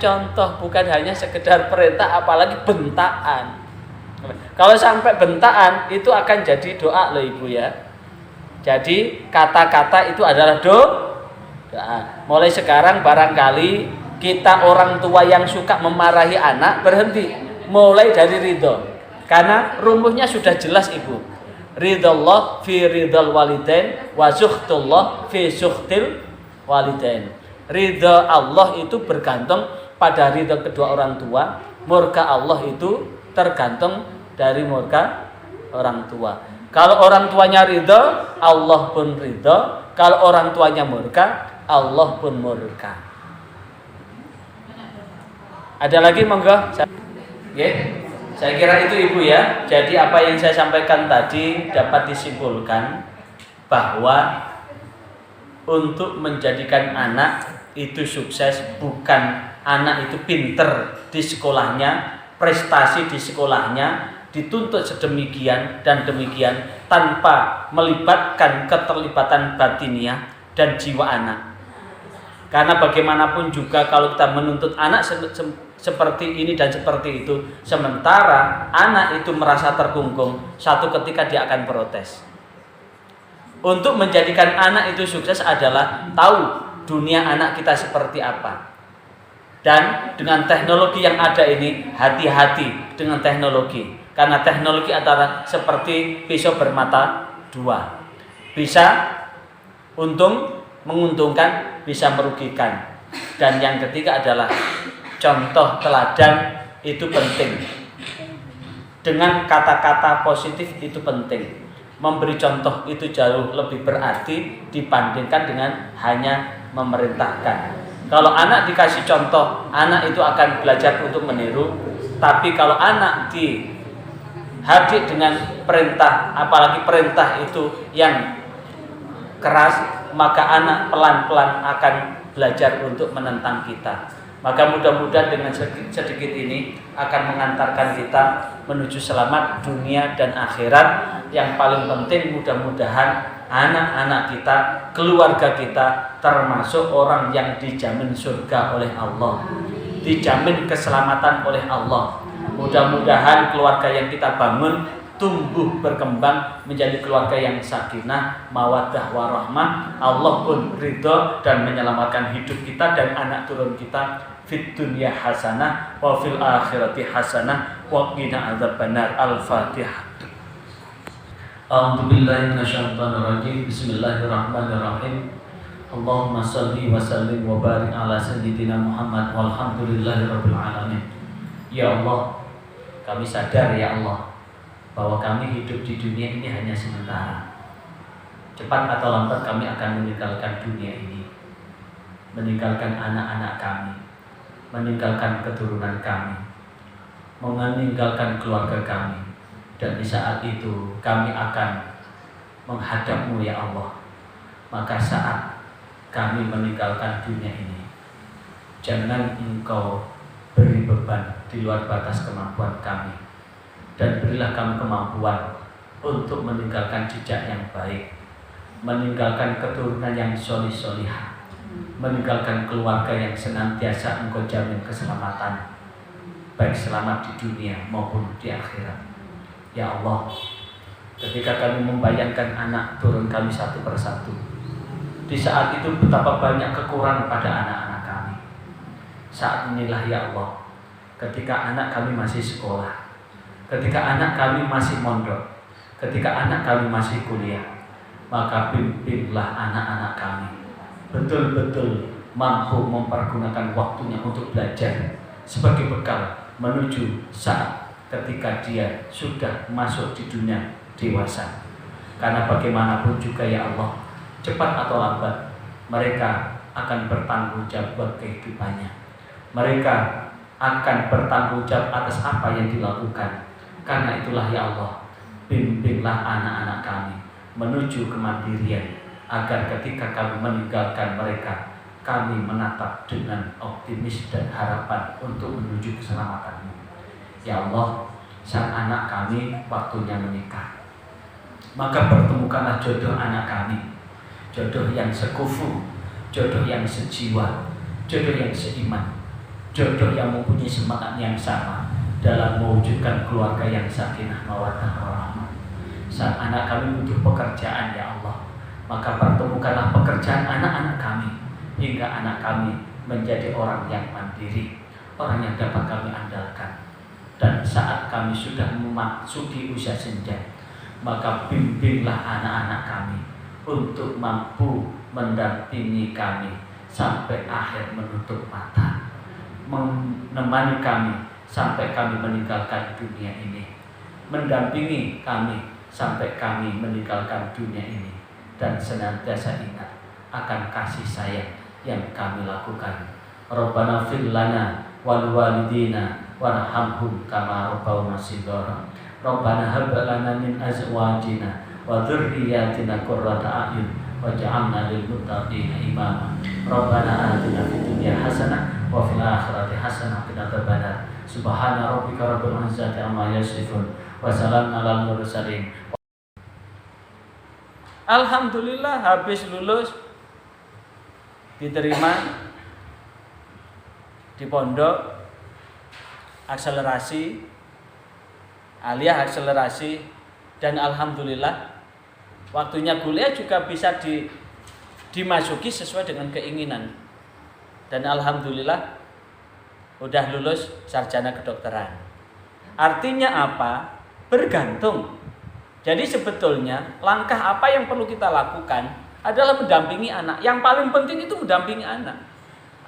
contoh, bukan hanya sekedar perintah, apalagi bentaan. Kalau sampai bentaan itu akan jadi doa loh Ibu ya. Jadi kata-kata itu adalah doa. Mulai sekarang barangkali kita orang tua yang suka memarahi anak berhenti, mulai dari ridho. Karena rumusnya sudah jelas Ibu. Ridallah fi ridal walidain wa sukhtullah fi sukhtil walidain. Ridho Allah itu bergantung pada ridho kedua orang tua. Murka Allah itu tergantung dari murka orang tua. Kalau orang tuanya ridho, Allah pun ridho. Kalau orang tuanya murka, Allah pun murka. Ada lagi monggo? Saya kira itu Ibu ya. Jadi apa yang saya sampaikan tadi dapat disimpulkan bahwa untuk menjadikan anak itu sukses bukan anak itu pinter di sekolahnya, prestasi di sekolahnya, dituntut sedemikian dan demikian tanpa melibatkan keterlibatan batiniah dan jiwa anak. Karena bagaimanapun juga kalau kita menuntut anak seperti ini dan seperti itu, sementara anak itu merasa terkungkung, satu ketika dia akan protes. Untuk menjadikan anak itu sukses adalah tahu dunia anak kita seperti apa. Dan dengan teknologi yang ada ini, hati-hati dengan teknologi. Karena teknologi adalah seperti pisau bermata dua. Bisa menguntungkan, bisa merugikan. Dan yang ketiga adalah contoh teladan itu penting. Dengan kata-kata positif itu penting. Memberi contoh itu jauh lebih berarti dibandingkan dengan hanya memerintahkan. Kalau anak dikasih contoh, anak itu akan belajar untuk meniru. Tapi kalau anak hadir dengan perintah, apalagi perintah itu yang keras, maka anak pelan-pelan akan belajar untuk menentang kita. Maka mudah-mudahan dengan sedikit ini akan mengantarkan kita menuju selamat dunia dan akhirat. Yang paling penting mudah-mudahan anak-anak kita, keluarga kita termasuk orang yang dijamin surga oleh Allah, dijamin keselamatan oleh Allah. Mudah-mudahan keluarga yang kita bangun tumbuh berkembang menjadi keluarga yang sakinah, mawaddah warahmah. Allah pun ridho dan menyelamatkan hidup kita dan anak turun kita fid dunya hasanah wa fil akhirati hasanah wa qina adzabannar. Al-Fatihah. A'udzu billahi minasyaitonir rajim. Bismillahirrahmanirrahim. Allahumma shalli wa sallim wa barik ala sayyidina Muhammad walhamdulillahirabbil alamin. Ya Allah, kami sadar ya Allah bahwa kami hidup di dunia ini hanya sementara. Cepat atau lambat kami akan meninggalkan dunia ini, meninggalkan anak-anak kami, meninggalkan keturunan kami, meninggalkan keluarga kami. Dan di saat itu kami akan menghadap-Mu ya Allah. Maka saat kami meninggalkan dunia ini, jangan Engkau beri beban di luar batas kemampuan kami, dan berilah kami kemampuan untuk meninggalkan jejak yang baik, meninggalkan keturunan yang solih-solihah, meninggalkan keluarga yang senantiasa Engkau jamin keselamatan, baik selamat di dunia maupun di akhirat. Ya Allah, ketika kami membayangkan anak turun kami satu persatu, di saat itu betapa banyak kekurangan pada anak-anak kami. Saat inilah ya Allah, ketika anak kami masih sekolah, ketika anak kami masih mondok, ketika anak kami masih kuliah. Maka bimbinglah anak-anak kami betul-betul mampu mempergunakan waktunya untuk belajar sebagai bekal menuju saat ketika dia sudah masuk di dunia dewasa. Karena bagaimanapun juga ya Allah, cepat atau lambat mereka akan bertanggung jawab buat kehidupannya. Mereka akan bertanggung jawab atas apa yang dilakukan. Karena itulah ya Allah, bimbinglah anak-anak kami menuju kemandirian, agar ketika kami meninggalkan mereka, kami menatap dengan optimis dan harapan untuk menuju keselamatan-Mu. Ya Allah, sang anak kami waktunya menikah, maka pertemukanlah jodoh anak kami, jodoh yang sekufu, jodoh yang sejiwa, jodoh yang seiman, jodoh yang mempunyai semangat yang sama dalam mewujudkan keluarga yang sakinah mawaddah warahmah. Saat anak kami butuh pekerjaan ya Allah, maka pertemukanlah pekerjaan anak-anak kami, hingga anak kami menjadi orang yang mandiri, orang yang dapat kami andalkan. Dan saat kami sudah memasuki usia senja, maka bimbinglah anak-anak kami untuk mampu mendampingi kami sampai akhir menutup mata, menemani kami sampai kami meninggalkan dunia ini, mendampingi kami sampai kami meninggalkan dunia ini, dan senantiasa ingat akan kasih sayang yang kami lakukan. Rabbana fir lana wal walidina warhamhum kama rabbawna shighara. Rabbana hab lana min azwajina wa dzurriyyatina qurrata a'yun waj'alna lil muttaqina imama. Rabbana atina fid dunya hasanah wa fil akhirati hasanah wa qina adzabannar. Subhana rabbika rabbil izzati amma yasifun wa salamun alal mursalin. Alhamdulillah, habis lulus diterima di pondok akselerasi, aliyah akselerasi, dan alhamdulillah waktunya kuliah juga bisa dimasuki sesuai dengan keinginan. Dan alhamdulillah udah lulus sarjana kedokteran. Artinya apa? Bergantung. Jadi sebetulnya langkah apa yang perlu kita lakukan adalah mendampingi anak. Yang paling penting itu mendampingi anak.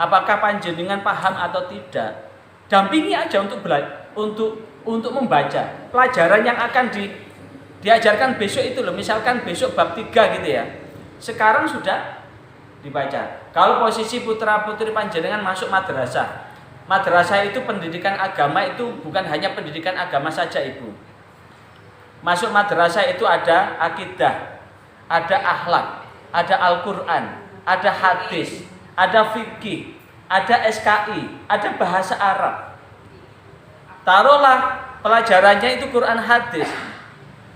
Apakah panjenengan paham atau tidak? Dampingi aja untuk membaca pelajaran yang akan diajarkan besok itu loh. Misalkan besok bab 3 gitu ya. Sekarang sudah dibaca. Kalau posisi putra-putri panjenengan masuk madrasah. Madrasah itu pendidikan agama, itu bukan hanya pendidikan agama saja, Ibu. Masuk madrasah itu ada akidah, ada akhlak, ada Al-Quran, ada hadis, ada fikih, ada SKI, ada bahasa Arab. Taruhlah pelajarannya itu Quran hadis,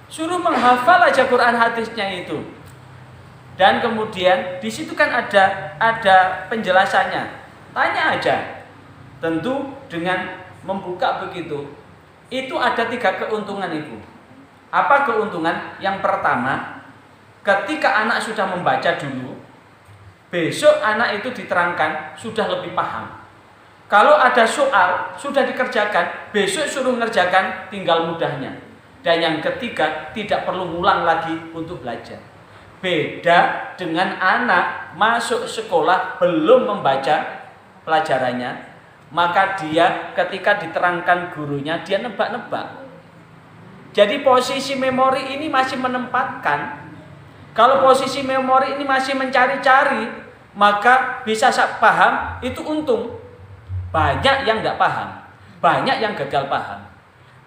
suruh menghafal aja Quran hadisnya itu. Dan kemudian di situ kan ada penjelasannya. Tanya aja. Tentu dengan membuka begitu, itu ada 3 keuntungan, Ibu. Apa keuntungan? Yang pertama, ketika anak sudah membaca dulu, besok anak itu diterangkan sudah lebih paham. Kalau ada soal sudah dikerjakan, besok suruh ngerjakan tinggal mudahnya. Dan yang ketiga, tidak perlu ngulang lagi untuk belajar. Beda dengan anak masuk sekolah belum membaca pelajarannya, maka dia ketika diterangkan gurunya, dia nebak-nebak. Jadi posisi memori ini masih menempatkan. Kalau posisi memori ini masih mencari-cari, maka bisa paham, itu untung. Banyak yang tidak paham, banyak yang gagal paham.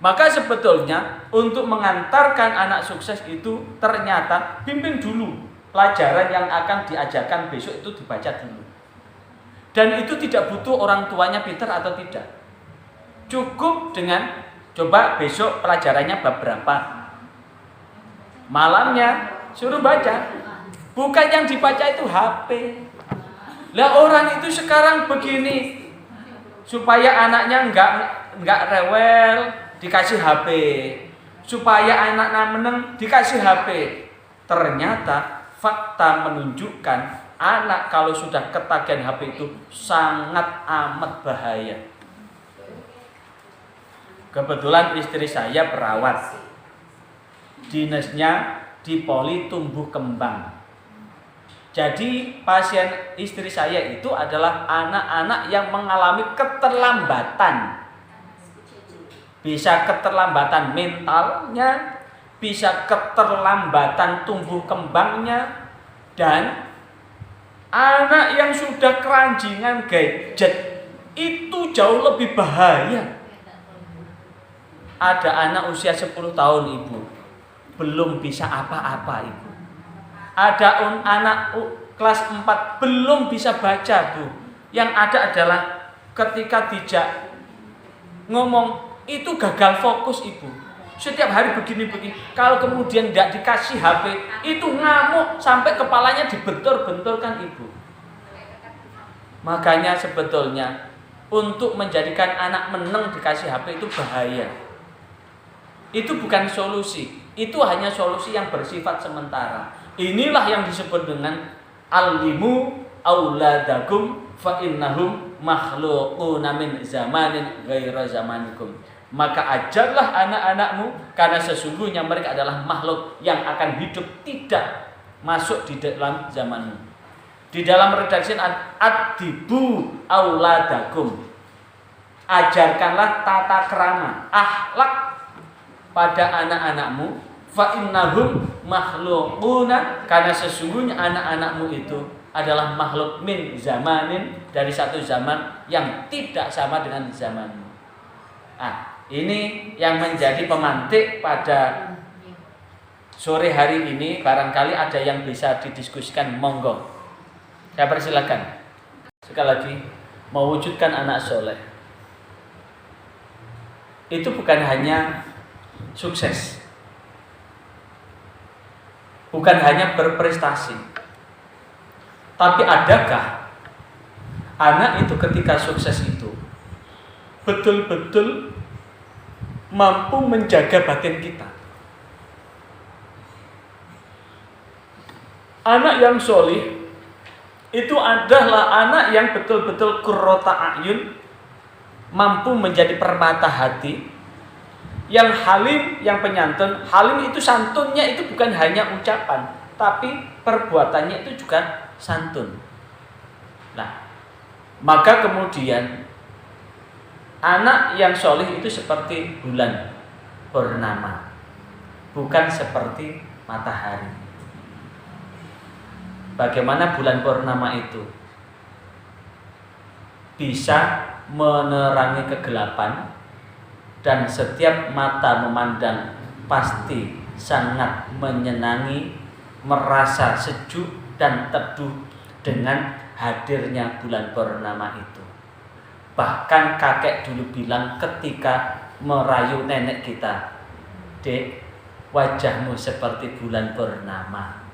Maka sebetulnya untuk mengantarkan anak sukses itu ternyata bimbing dulu. Pelajaran yang akan diajarkan besok itu dibaca dulu. Dan itu tidak butuh orang tuanya pintar atau tidak. Cukup dengan coba besok pelajarannya bab berapa. Malamnya suruh baca. Bukan yang dibaca itu HP. Lah orang itu sekarang begini, supaya anaknya enggak rewel dikasih HP, supaya anaknya meneng dikasih HP. Ternyata fakta menunjukkan anak kalau sudah ketagihan HP itu sangat amat bahaya. Kebetulan istri saya perawat, dinasnya di poli tumbuh kembang. Jadi pasien istri saya itu adalah anak-anak yang mengalami keterlambatan. Bisa keterlambatan mentalnya, bisa keterlambatan tumbuh kembangnya, dan anak yang sudah keranjingan gadget itu jauh lebih bahaya. Ada anak usia 10 tahun ibu, belum bisa apa-apa ibu. Ada anak kelas 4 belum bisa baca bu. Yang ada adalah ketika dijak ngomong itu gagal fokus ibu. Setiap hari begini-begini. Kalau kemudian tidak dikasih HP, itu ngamuk sampai kepalanya dibentur-benturkan ibu. Makanya sebetulnya untuk menjadikan anak meneng dikasih HP itu bahaya. Itu bukan solusi. Itu hanya solusi yang bersifat sementara. Inilah yang disebut dengan alimu auladakum fa innahum makhluquna min zamanin ghaira zamanikum. Maka ajarlah anak-anakmu karena sesungguhnya mereka adalah makhluk yang akan hidup tidak masuk di dalam zamanmu. Di dalam redaksi adibu auladakum. Ajarkanlah tata krama, akhlak pada anak-anakmu, fa innahum makhluquna, karena sesungguhnya anak-anakmu itu adalah makhluk min zamanin, dari satu zaman yang tidak sama dengan zamanmu. Ini yang menjadi pemantik pada sore hari ini. Barangkali ada yang bisa didiskusikan, monggo. Saya persilakan. Sekali lagi, mewujudkan anak soleh itu bukan hanya sukses, bukan hanya berprestasi, tapi adakah anak itu ketika sukses itu betul-betul mampu menjaga batin kita. Anak yang solih itu adalah anak yang betul-betul qurrata a'yun, mampu menjadi permata hati, yang halim, yang penyantun. Halim itu santunnya itu bukan hanya ucapan, tapi perbuatannya itu juga santun. Nah, maka kemudian anak yang solih itu seperti bulan purnama, bukan seperti matahari. Bagaimana bulan purnama itu bisa menerangi kegelapan, dan setiap mata memandang pasti sangat menyenangi, merasa sejuk dan teduh dengan hadirnya bulan purnama itu. Bahkan kakek dulu bilang ketika merayu nenek kita, "Dek, wajahmu seperti bulan purnama."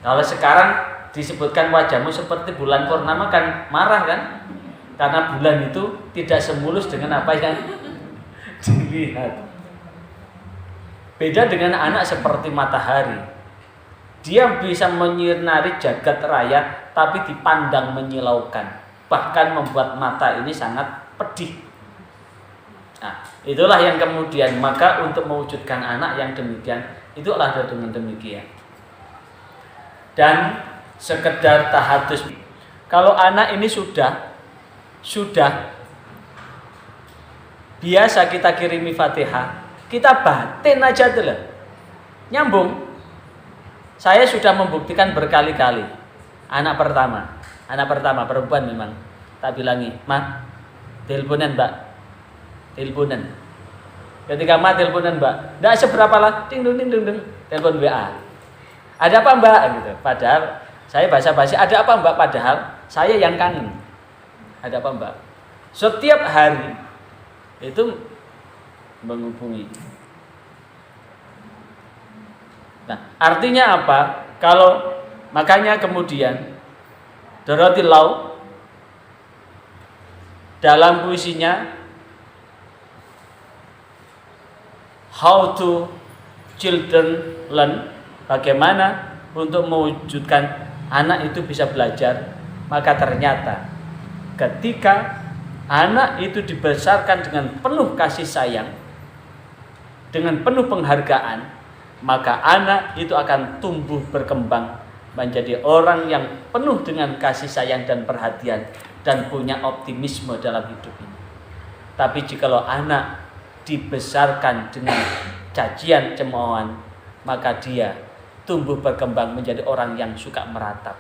Kalau sekarang disebutkan wajahmu seperti bulan purnama kan marah kan? Karena bulan itu tidak semulus dengan apa yang dilihat. Beda dengan anak seperti matahari. Dia bisa menyinari jagat raya tapi dipandang menyilaukan, bahkan membuat mata ini sangat pedih. Nah, itulah yang kemudian maka untuk mewujudkan anak yang demikian itulah dengan demikian. Dan sekedar tahadus, kalau anak ini sudah biasa kita kirimi Fatihah, kita batin aja dulu, nyambung. Saya sudah membuktikan berkali-kali. Anak pertama perempuan memang, tak bilangi, "Ma, teleponan mbak, teleponan." Ketika Ma teleponan mbak, tidak seberapa lah, ding ding ding ding, telepon WA. "Ada apa mbak?" gitu. Padahal saya basa-basi, "Ada apa mbak?" Padahal saya yang kangen. "Ada apa mbak?" Setiap hari itu menghubungi. Nah, artinya apa? Kalau makanya kemudian Dorothy Lau dalam puisinya How to Children Learn, bagaimana untuk mewujudkan anak itu bisa belajar, maka ternyata ketika anak itu dibesarkan dengan penuh kasih sayang, dengan penuh penghargaan, maka anak itu akan tumbuh berkembang menjadi orang yang penuh dengan kasih sayang dan perhatian dan punya optimisme dalam hidup ini. Tapi jikalau anak dibesarkan dengan cacian cemoohan, maka dia tumbuh berkembang menjadi orang yang suka meratap.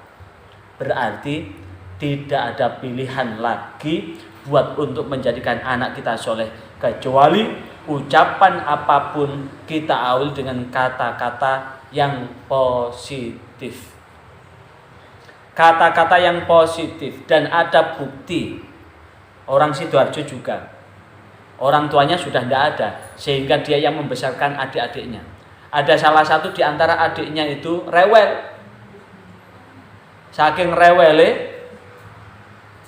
Berarti tidak ada pilihan lagi buat untuk menjadikan anak kita soleh, kecuali ucapan apapun kita awali dengan kata-kata yang positif. Kata-kata yang positif, dan ada bukti. Orang Sidoarjo juga, orang tuanya sudah tidak ada, sehingga dia yang membesarkan adik-adiknya. Ada salah satu di antara adiknya itu rewel. Saking rewele,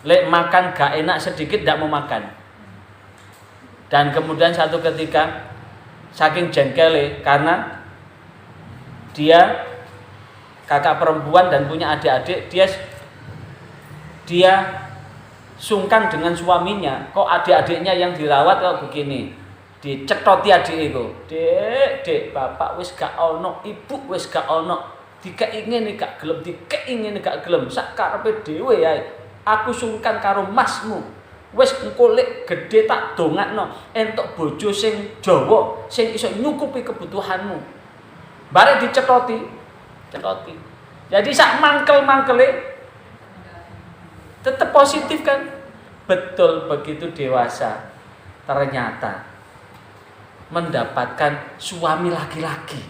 lek makan gak enak sedikit tidak mau makan. Dan kemudian satu ketika saking jengkele karena dia kakak perempuan dan punya adik-adik, dia sungkan dengan suaminya. Kok adik-adiknya yang dirawat kok begini? Dicetoti adik itu. Dek, bapak wis gak ono, ibu wis gak ono. Dikek ngene gak gelem, dikek ngene gak gelem. Sak karepe dhewe ae. Aku sungkan karo masmu. Wis engko lek gedhe tak dongakno entuk bojo sing Jawa sing iso nyukupi kebutuhanmu. Bare dicetoti. Jadi sak mangkel-mangkele tetap positif kan? Betul, begitu dewasa ternyata mendapatkan suami laki-laki.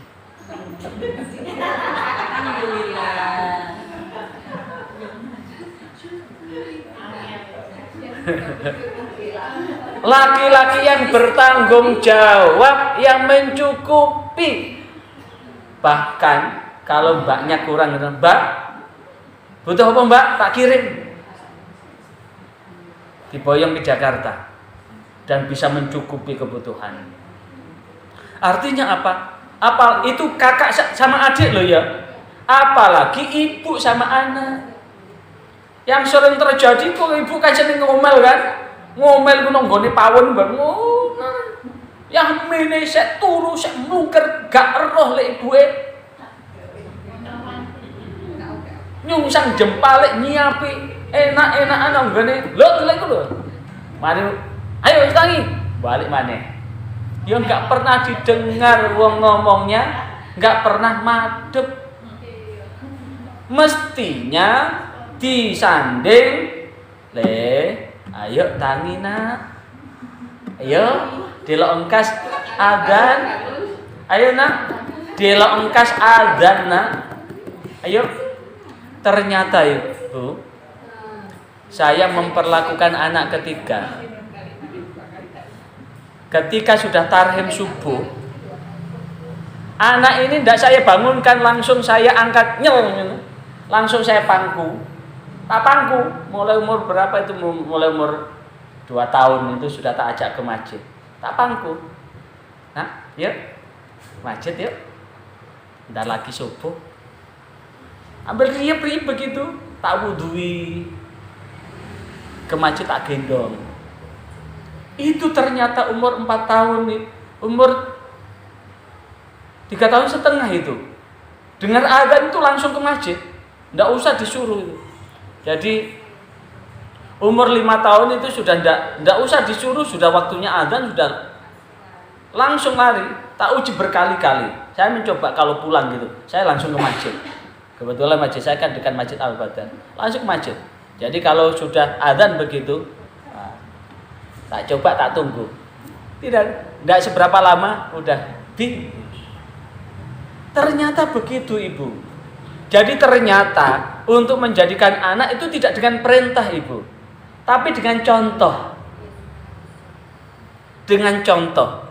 Laki-laki yang bertanggung jawab, yang mencukupi. Bahkan kalau mbaknya kurang, mbak butuh apa mbak? Tak kirim. Diboyong ke Jakarta dan bisa mencukupi kebutuhan. Artinya apa? Apa itu kakak sama adik loh ya? Apalagi ibu sama anak. Yang sering terjadi kok ibu kan sering ngomel kan? Ngomel ku nonggone pawon mbak. Yang mene sek turu sek mlungker gak eroh lek ibuke. Nyungsang jempale nyiapi enak-enakan nonggone. Lho lek ku lho. Mari ayo tangi balik maneh. Ya enggak pernah didengar wong ngomongnya, enggak pernah madep. Mestinya disanding, le, ayo tangi nak, ayo delok engkas adzan, ayo nak, delok engkas adzan nak, ayo. Ternyata ibu, saya memperlakukan anak ketiga. Ketika sudah tarhim subuh, anak ini tidak saya bangunkan langsung saya angkat nyel, langsung saya pangku. Tak pangku, mulai umur berapa itu? Mulai umur 2 tahun itu sudah tak ajak ke masjid. Tak pangku. Nah, yuk masjid yuk. Ntar lagi subuh. Ambil riep begitu, tak wudhui. Ke masjid tak gendong. Itu ternyata umur 4 tahun nih, umur 3 tahun setengah itu. Dengar adzan itu langsung ke masjid. Tidak usah disuruh itu. Jadi umur 5 tahun itu sudah tidak usah disuruh, sudah waktunya adzan sudah langsung lari. Tak uji berkali-kali. Saya mencoba kalau pulang gitu, saya langsung ke masjid. Kebetulan masjid saya kan dekat Masjid Al-Badar. Langsung ke masjid. Jadi kalau sudah adzan begitu, tak coba, tak tunggu. Tidak seberapa lama udah ternyata begitu ibu. Jadi ternyata untuk menjadikan anak itu tidak dengan perintah ibu, tapi dengan contoh. Dengan contoh.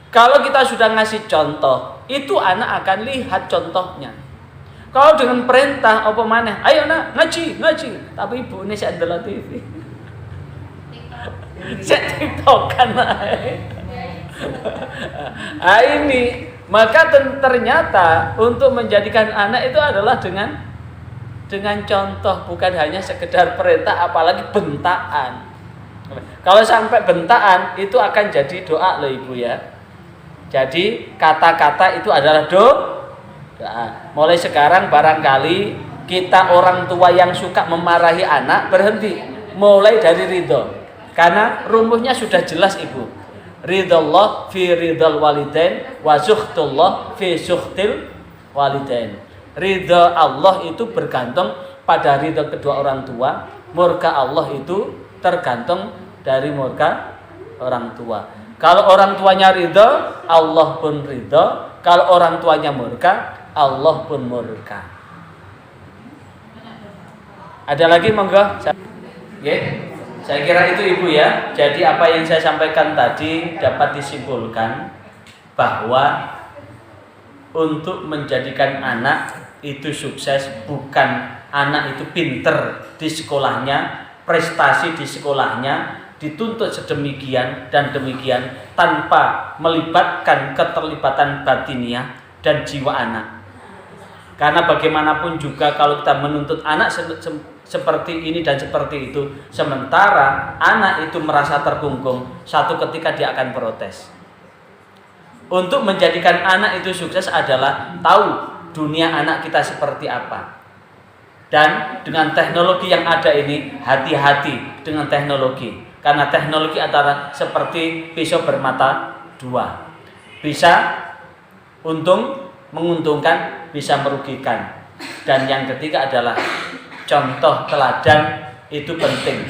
Kalau kita sudah ngasih contoh, itu anak akan lihat contohnya. Kalau dengan perintah apa maneh, ayo nak ngaji. Tapi ibu ini saya adalah TV. Saya tiktokan ini. Maka ternyata untuk menjadikan anak itu adalah dengan contoh, bukan hanya sekedar perintah apalagi bentaan. Kalau sampai bentaan itu akan jadi doa loh Ibu ya. Jadi kata-kata itu adalah doa. Mulai sekarang barangkali kita orang tua yang suka memarahi anak berhenti. Mulai dari ridho. Karena rumusnya sudah jelas Ibu. Ridallah fi ridal walidain wa sukhtullah fi sukhtil walidain. Ridha Allah itu bergantung pada ridha kedua orang tua. Murka Allah itu tergantung dari murka orang tua. Kalau orang tuanya ridha, Allah pun ridha. Kalau orang tuanya murka, Allah pun murka. Ada lagi monggo? Saya kira itu Ibu ya. Jadi apa yang saya sampaikan tadi dapat disimpulkan bahwa untuk menjadikan anak itu sukses bukan anak itu pinter di sekolahnya, prestasi di sekolahnya dituntut sedemikian dan demikian tanpa melibatkan keterlibatan batiniah dan jiwa anak. Karena bagaimanapun juga kalau kita menuntut anak seperti ini dan seperti itu, sementara anak itu merasa terkungkung, satu ketika dia akan protes. Untuk menjadikan anak itu sukses adalah tahu dunia anak kita seperti apa. Dan dengan teknologi yang ada ini, hati-hati dengan teknologi. Karena teknologi adalah seperti pisau bermata dua. Bisa untung, menguntungkan, bisa merugikan. Dan yang ketiga adalah contoh teladan itu penting.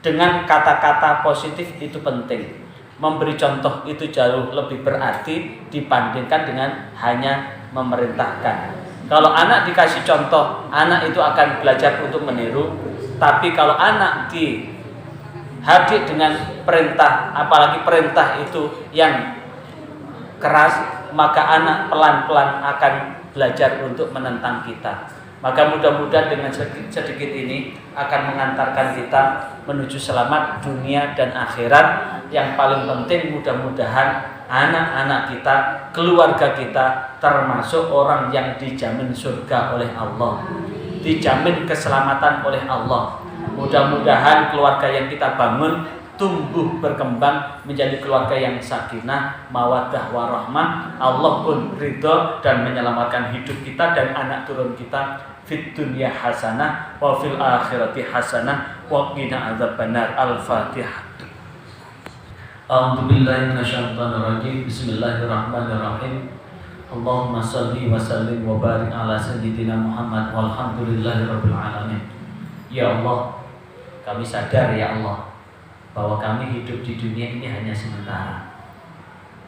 Dengan kata-kata positif itu penting. Memberi contoh itu jauh lebih berarti dibandingkan dengan hanya memerintahkan. Kalau anak dikasih contoh, anak itu akan belajar untuk meniru. Tapi kalau anak dihadir dengan perintah, apalagi perintah itu yang keras, maka anak pelan-pelan akan belajar untuk menentang kita. Maka mudah-mudahan dengan sedikit ini akan mengantarkan kita menuju selamat dunia dan akhirat. Yang paling penting mudah-mudahan anak-anak kita, keluarga kita termasuk orang yang dijamin surga oleh Allah, dijamin keselamatan oleh Allah. Mudah-mudahan keluarga yang kita bangun tumbuh berkembang menjadi keluarga yang sakinah, mawaddah warahmah. Allah pun ridho dan menyelamatkan hidup kita dan anak turun kita fid dunya hasanah wa fil akhirati hasanah wa qina adzabannar. Al-Fatihah. A'udzubillahi minasyaitonir rajim. Bismillahirrahmanirrahim. Allahumma shalli wa sallim wa barik ala sayyidina Muhammad walhamdulillahirabbil alamin. Ya Allah, kami sadar ya Allah bahwa kami hidup di dunia ini hanya sementara.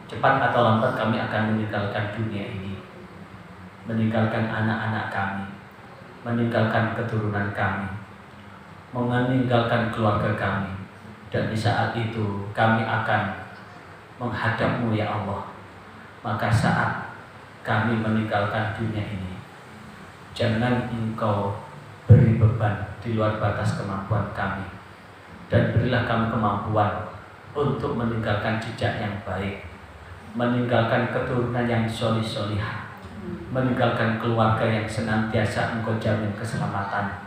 Cepat atau lambat kami akan meninggalkan dunia ini, meninggalkan anak-anak kami, meninggalkan keturunan kami, meninggalkan keluarga kami. Dan di saat itu kami akan menghadap-Mu ya Allah. Maka saat kami meninggalkan dunia ini, jangan Engkau beri beban di luar batas kemampuan kami. Dan berilah kami kemampuan untuk meninggalkan jejak yang baik, meninggalkan keturunan yang solih-solihah, meninggalkan keluarga yang senantiasa Engkau jamin keselamatan,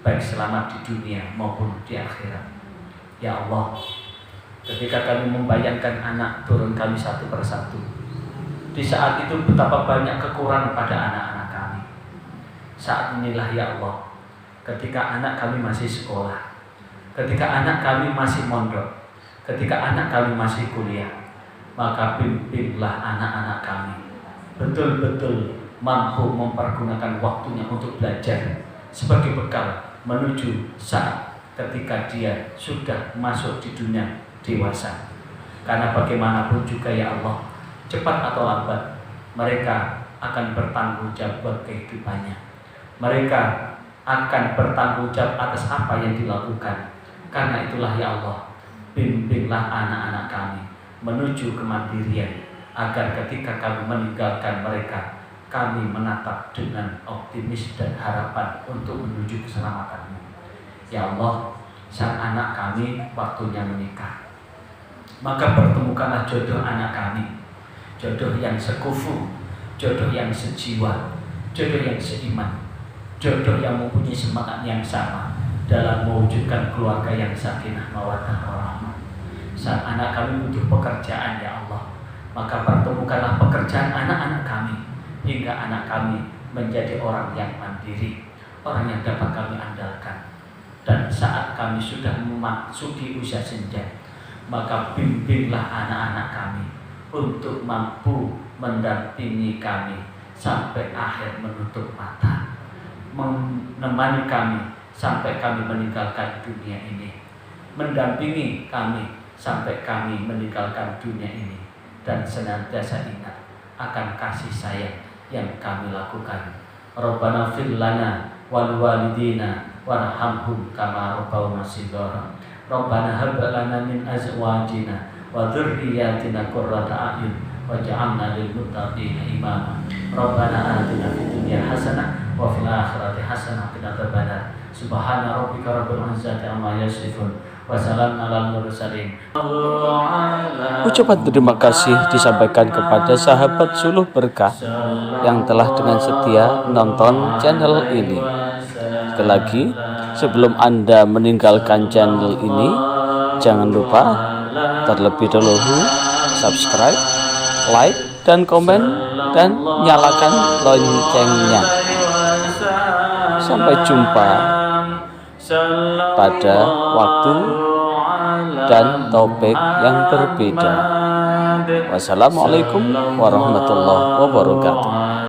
baik selamat di dunia maupun di akhirat. Ya Allah, ketika kami membayangkan anak turun kami satu persatu, di saat itu betapa banyak kekurangan pada anak-anak kami. Saat inilah ya Allah, ketika anak kami masih sekolah, ketika anak kami masih mondok, ketika anak kami masih kuliah, maka pimpinlah anak-anak kami betul-betul mampu mempergunakan waktunya untuk belajar sebagai bekal menuju saat ketika dia sudah masuk di dunia dewasa. Karena bagaimanapun juga ya Allah, cepat atau lambat mereka akan bertanggung jawab buat kehidupannya. Mereka akan bertanggung jawab atas apa yang dilakukan. Karena itulah ya Allah, bimbinglah anak-anak kami menuju kemandirian, agar ketika kami meninggalkan mereka, kami menatap dengan optimis dan harapan untuk menuju keselamatan-Mu. Ya Allah, sang anak kami waktunya menikah, maka pertemukanlah jodoh anak kami, jodoh yang sekufu, jodoh yang sejiwa, jodoh yang seiman, jodoh yang mempunyai semangat yang sama, dalam mewujudkan keluarga yang sakinah mawaddah warahmah. Saat anak kami butuh pekerjaan ya Allah, maka pertemukanlah pekerjaan anak-anak kami hingga anak kami menjadi orang yang mandiri, orang yang dapat kami andalkan. Dan saat kami sudah memasuki usia senja, maka bimbinglah anak-anak kami untuk mampu mendampingi kami sampai akhir menutup mata, menemani kami sampai kami meninggalkan dunia ini, mendampingi kami sampai kami meninggalkan dunia ini, dan senantiasa ingat akan kasih sayang yang kami lakukan. Rabbana fir lana wal walidina warhamhum kama rabbawna shighara. Rabbana hab lana min azwajina wa dzurriyyatina qurrata a'yun waj'alna lil muttaqina imama. Rabbana atina fid dunya hasanah wa fil akhirati hasanah wa qina adzabannar. Subhana rabbika rabbil izzati amma yasifun wa salamun alal mursalin. Ucapan terima kasih disampaikan kepada sahabat Suluh Berkah yang telah dengan setia menonton channel ini. Sekali lagi, sebelum Anda meninggalkan channel ini, jangan lupa terlebih dahulu subscribe, like, dan komen, dan nyalakan loncengnya. Sampai jumpa pada waktu dan topik yang berbeda. Wassalamualaikum warahmatullahi wabarakatuh.